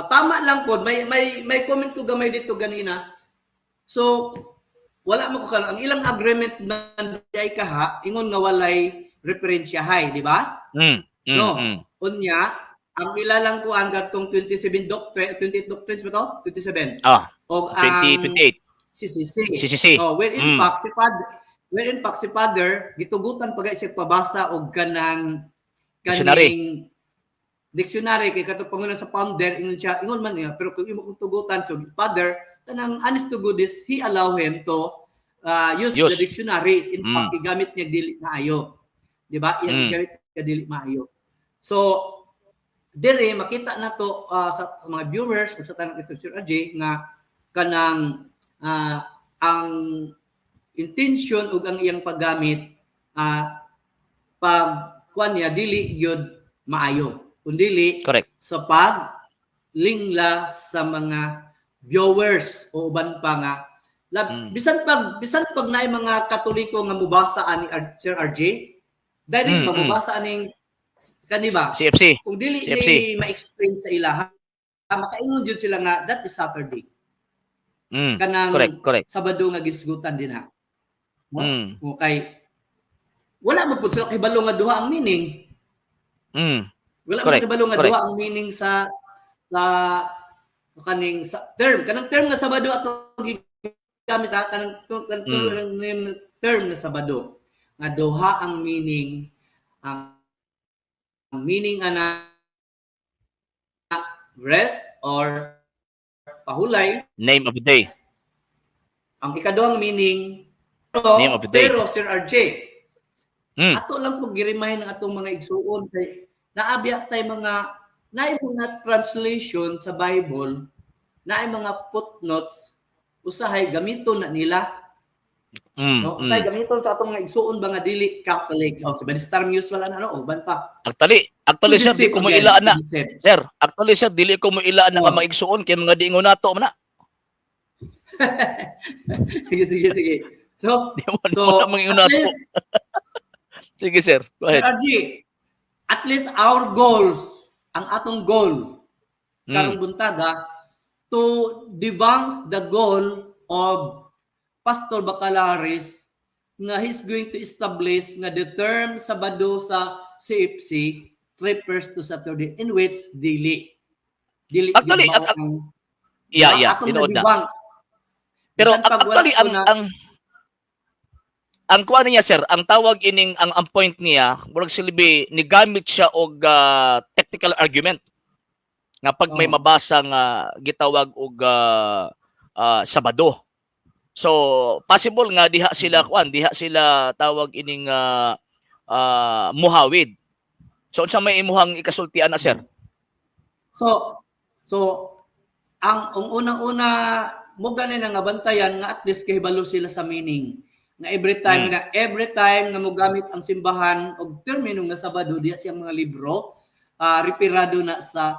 tama lang po may comment ko gamay dito ganina. So wala mo ko ang ilang agreement na ay kaha ingon nga walay referensyahay, di ba? No. Unya ang ilalang kuan gatong 28 doctrines ba to? 27. Og ang 2028. CCC. Wherein fact si Father gitugutan pagay siya pabasa og kaning dictionary kay kato pangunan sa founder ingon man niya pero kung imo kung tugutan so Father kanang honest to goodness he allow him to use the dictionary. In fact igamit niya dili maayo, di ba? Igamit niya dili maayo. So dire makita na to sa mga viewers o sa tanang ito Sir Ajay nga kanang ang intention ug ang iyang paggamit pag kuan niya dili gyud maayo kundi sa paglingla sa mga viewers o uban pa nga bisan pag naay mga Katoliko nga mubasa ani Sir RJ dili mababasa aning kaniba CFC. kung dili ni ma-explain sa ilaha makaingon jud sila nga that is Saturday. Kanang correct. Sabado nga gisgutan din ha. Okay. Wala mo pud sila kahibalo nga duha ang meaning. Wala mo kahibalo nga duha ang meaning sa kaning term. Kanang term nga Sabado ato gigamit ha kanang term nga Sabado. Nga duha ang meaning ang meaning ana rest or pahulay. Name of the day. Ang ikaduhang meaning Name of the day. pero Sir RJ ato lang po girimahin ng atong mga igsuon kay naabya tay mga naay mga translation sa Bible naay mga footnotes usahay gamiton na nila No, usay gamiton sa atong mga igsuon ba nga dili Catholic. O sa Star News wala na ano, uban pa. Actually sir, di ko mo ilaan na. Deceive. Sir, actually sir, dili ko mo ilaan na Oh. nga maigsuon kay mga diingon nato man na. Sige. No, Di mo so na mangingon at nato. least, Sige sir, go Sir ahead. RG, at least our goals, ang atong goal, karong buntaga, to debunk the goal of Pastor Bacalaris na he's going to establish na the term Sabado sa CFC refers to Saturday in which dili Actually, gid mao ang Yeah, atong tinuod na. na-debunk. Pero Bisan pag wala actually ko na- ang kuha niya sir, ang tawag ining ang point niya, murag silbi ni gamit siya og technical argument. Nga pag may Oh. mabasa nga gitawag og Sabado. So possible nga diha sila diha sila tawag ining muhawid. So unsa may imuhang ikasultian na sir? So ang unang-una mo ganin nga bantayan nga at least kahibalo sila sa meaning. Nga every time nga mo gamit ang simbahan og termino nga Sabado diha siyang mga libro referado na sa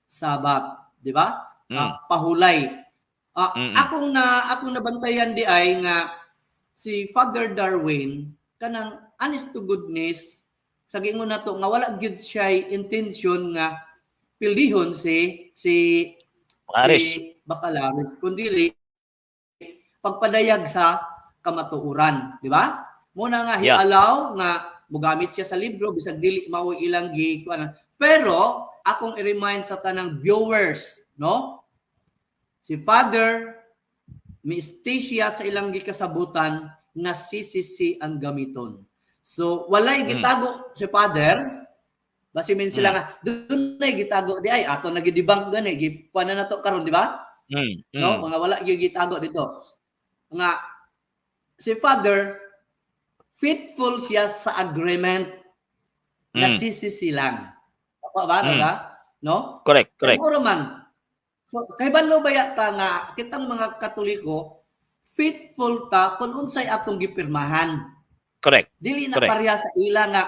Sabat, di ba? Pahulay. Akong nabantayan di ay nga si Father Darwin kanang honest to goodness sa giingon nato nga wala gyud siya intention nga pildihon si Bacalaris kundi pagpadayag sa kamatuoran, di ba? Muna nga hialaw nga mogamit siya sa libro bisag dili mao ilang pero akong i-remind sa tanang viewers, no? Si Father mi-stay siya sa ilang gikasabutan nga CCC ang gamiton. So walay gitago si Father. Basi men sila nga doon na gitago di ay ato nagidibang gani gipuan na nato karon di ba? No, mga wala gyud gitago dito. Nga si Father faithful siya sa agreement na CCC lang. Ako ba no? Correct. Pero man. So kay balo ba yata nga kitang mga Katoliko faithful ta kung unsay atong gipirmahan. Correct. Dili na pareha sa ila nga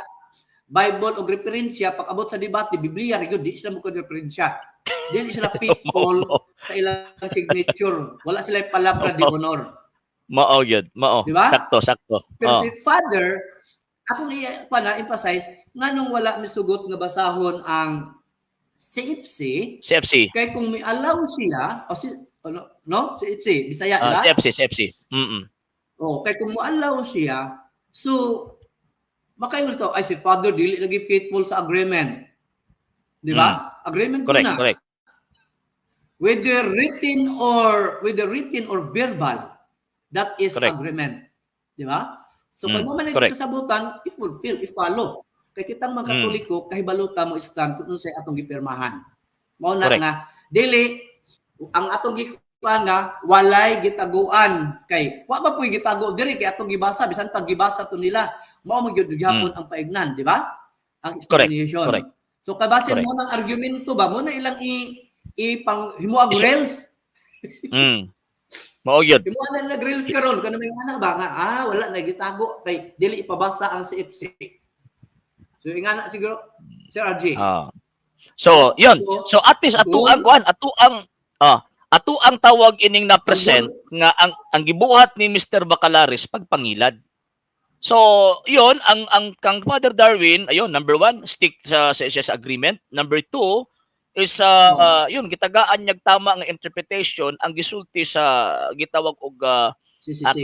Bible o referensya pag abot sa debate Biblia rigod di sila mo ko referensya. Dili sila faithful sa ilang signature. Wala sila palabra de honor. Mao yun. Mao. Diba? Sakto. Pero si Father akong emphasize nganong wala misugot nga basahon ang CFC kay kung may allow siya o CFC Bisaya diba? CFC. Kay kung mo allow siya so makayul to ay si Father dili lagi faithful sa agreement. Di ba? Agreement ko na. Correct. Whether written or verbal, that is agreement. Di ba? So pag mo man nagkasabutan, i-fulfill, i-follow. Kay kitang mga Katoliko, kahibaluta mo stand kung sa atong gipirmahan. Mao na nga dili ang atong gikuan nga walay gitaguan kay wa ba puy gitago diri kay atong gibasa bisan pag gibasa to nila mao magyud gyapon ang paignan, di ba? Ang explanation. Correct. So kabasin mo ng argumento ba mo na ilang ipang himuag reels. Mao yun. Himuag na nag-reels karon kano may ana ba nga wala na gitago kay dili ipabasa ang CFC. So ingana siguro Sir RJ. So, yun. So at least ato ang tawag ining na present nga ang gibuhat ni Mr. Bacalaris pagpangilad. So, yun ang kang Father Darwin, ayun, number 1, stick sa agreement. Number 2 is yun gitagaan niyag tama nga interpretation ang gisulti sa gitawag og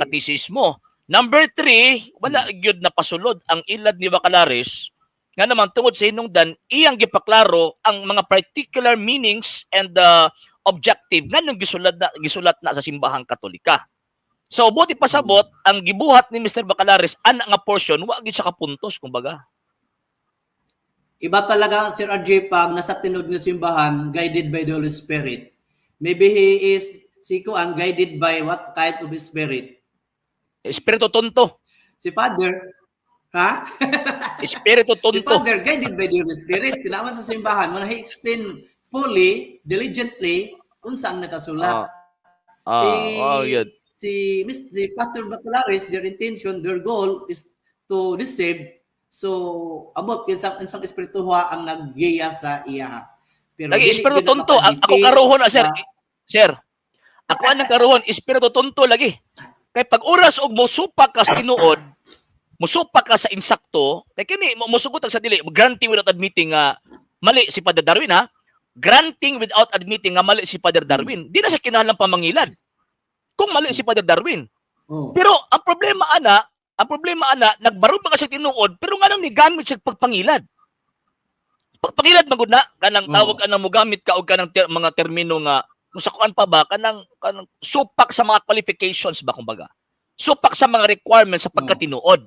katisismo. Number 3, wala gyud na pasulod ang ilad ni Bacalaris nga naman tungod sa hinungdan iyang gipaklaro ang mga particular meanings and objective nga nung gisulat na sa simbahang Katolika. So buti pasabot ang gibuhat ni Mr. Bacalaris ana nga portion wa gyud sa kapuntos kumbaga. Iba talaga Sir RJ pag nasa tinud nga simbahan guided by the Holy Spirit. Maybe he is guided by what kind of spirit? Espiritu tonto. Si Father Espiritu tonto. Si Father, guided by the Holy Spirit, kailangan sa simbahan, muna i-explain fully, diligently, unsa ang nakasulat. Yun. si Pastor Bacalares, their intention, their goal is to deceive. So abot insang espirituha ang naggiya sa iya. Pero Lagi dili espiritu gyud tonto. Ako makadefeat karuhon na, sir. sa- Sir, ako anang karuhon, espiritu tonto lagi. Kay pag oras og mosupak ka sa tinuod, musupak ka sa insakto, kay kini musugot sa dili, granting without admitting nga mali si Father Darwin ha. Granting without admitting nga mali si Father Darwin. Di na siya kinahanglan pamangilad. Kung mali si Father Darwin. Oh. Pero ang problema ana, nagbarog ba kasi tinuod, pero nga nang nigamit siya pagpangilad. Pagpangilad magud na kanang tawag anang mogamit ka og kanang mga termino nga kung sa kuan pa ba kanang supak sa mga qualifications ba kumbaga. Supak sa mga requirements sa pagkatinuod.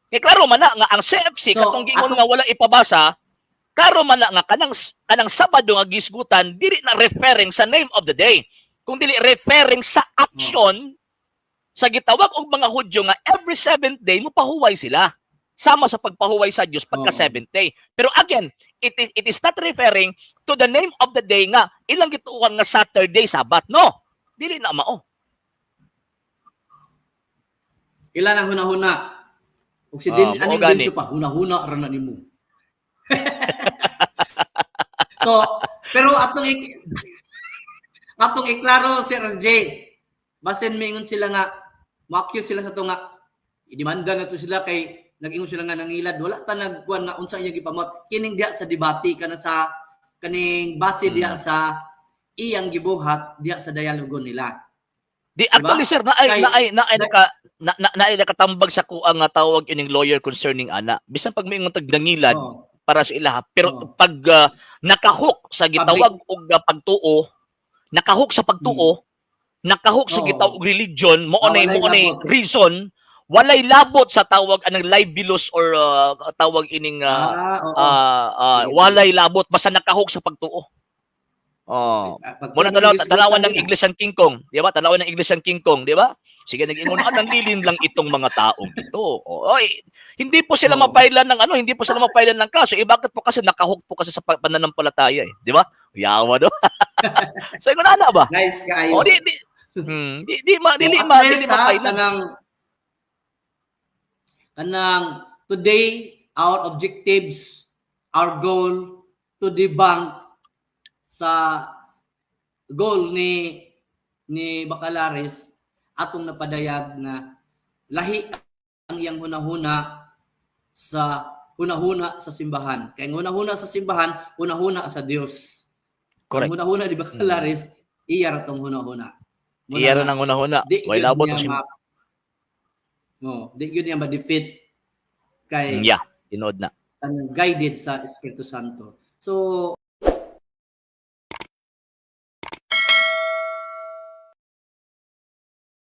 Kay klaro man na nga ang CFC So, katong gingon nga wala ipabasa, klaro man na nga kanang Sabado nga gisgutan dili na referring sa name of the day, kung dili referring sa action sa gitawag og mga Hudyo nga every 7th day mo pahuway sila. Sama sa pagpahuway sa Dios pagka 7th day. Pero again, it is not referring to the name of the day nga ilang gituon nga Saturday, Sabat. No. Dili na mao. Ilan ang huna-huna? Aning gani. din siya pa, huna-huna ra na nimo. So, pero atong iklaro Sir RJ. Basin mingon sila nga ma-accuse sila sa to nga idemanda na to sila kay nag-ingon sila nga nangilad, wala ta nagkuan nga unsa iya gipamot. Kining diha sa debate kana sa kaning base diha sa iyang gibuhat diha sa dialogo nila. Di actually sir naay nakatambag sa kuang nga tawag ining lawyer concerning ana. Bisan pag may tag nangilad Oh. para sa ilaha, pero Oh. pag nakahook sa gitawag og pagtuo, nakahook sa pagtuo, nakahook sa Oo. gitawag og religion, mo Walay nay labot. reason, walay labot sa tawag anang libelous or tawag ining Oo. Sige, walay sige. labot basta nakahook sa pagtuo. Oh. Pag- Muna talawan ng Iglesyang King Kong, di ba? Talawan ng Iglesyang King Kong, di ba? Sige, nag-ingon ang lilin lang itong mga taong ito. Oy, hindi po sila Oo. mapailan ng hindi po sila mapailan ng kaso. Bakit po kasi nakahook po kasi sa pananampalataya di ba? Yawa do. So, ikaw na ba? Nice kaayo. Di So, dili at mapailan. least, kanang today our objectives, our goal to debunk sa goal ni Bacalares atong napadayag na lahi ang iyang hunahuna sa simbahan. Kay ang hunahuna sa simbahan, hunahuna sa Dios. Correct. Ang hunahuna ni Bacalares, iya ra tong hunahuna. Iya ra nang una-una. Di Way yun labot niya ang di yun niya ma-defeat kay yeah, tinood na. guided sa Espiritu Santo. So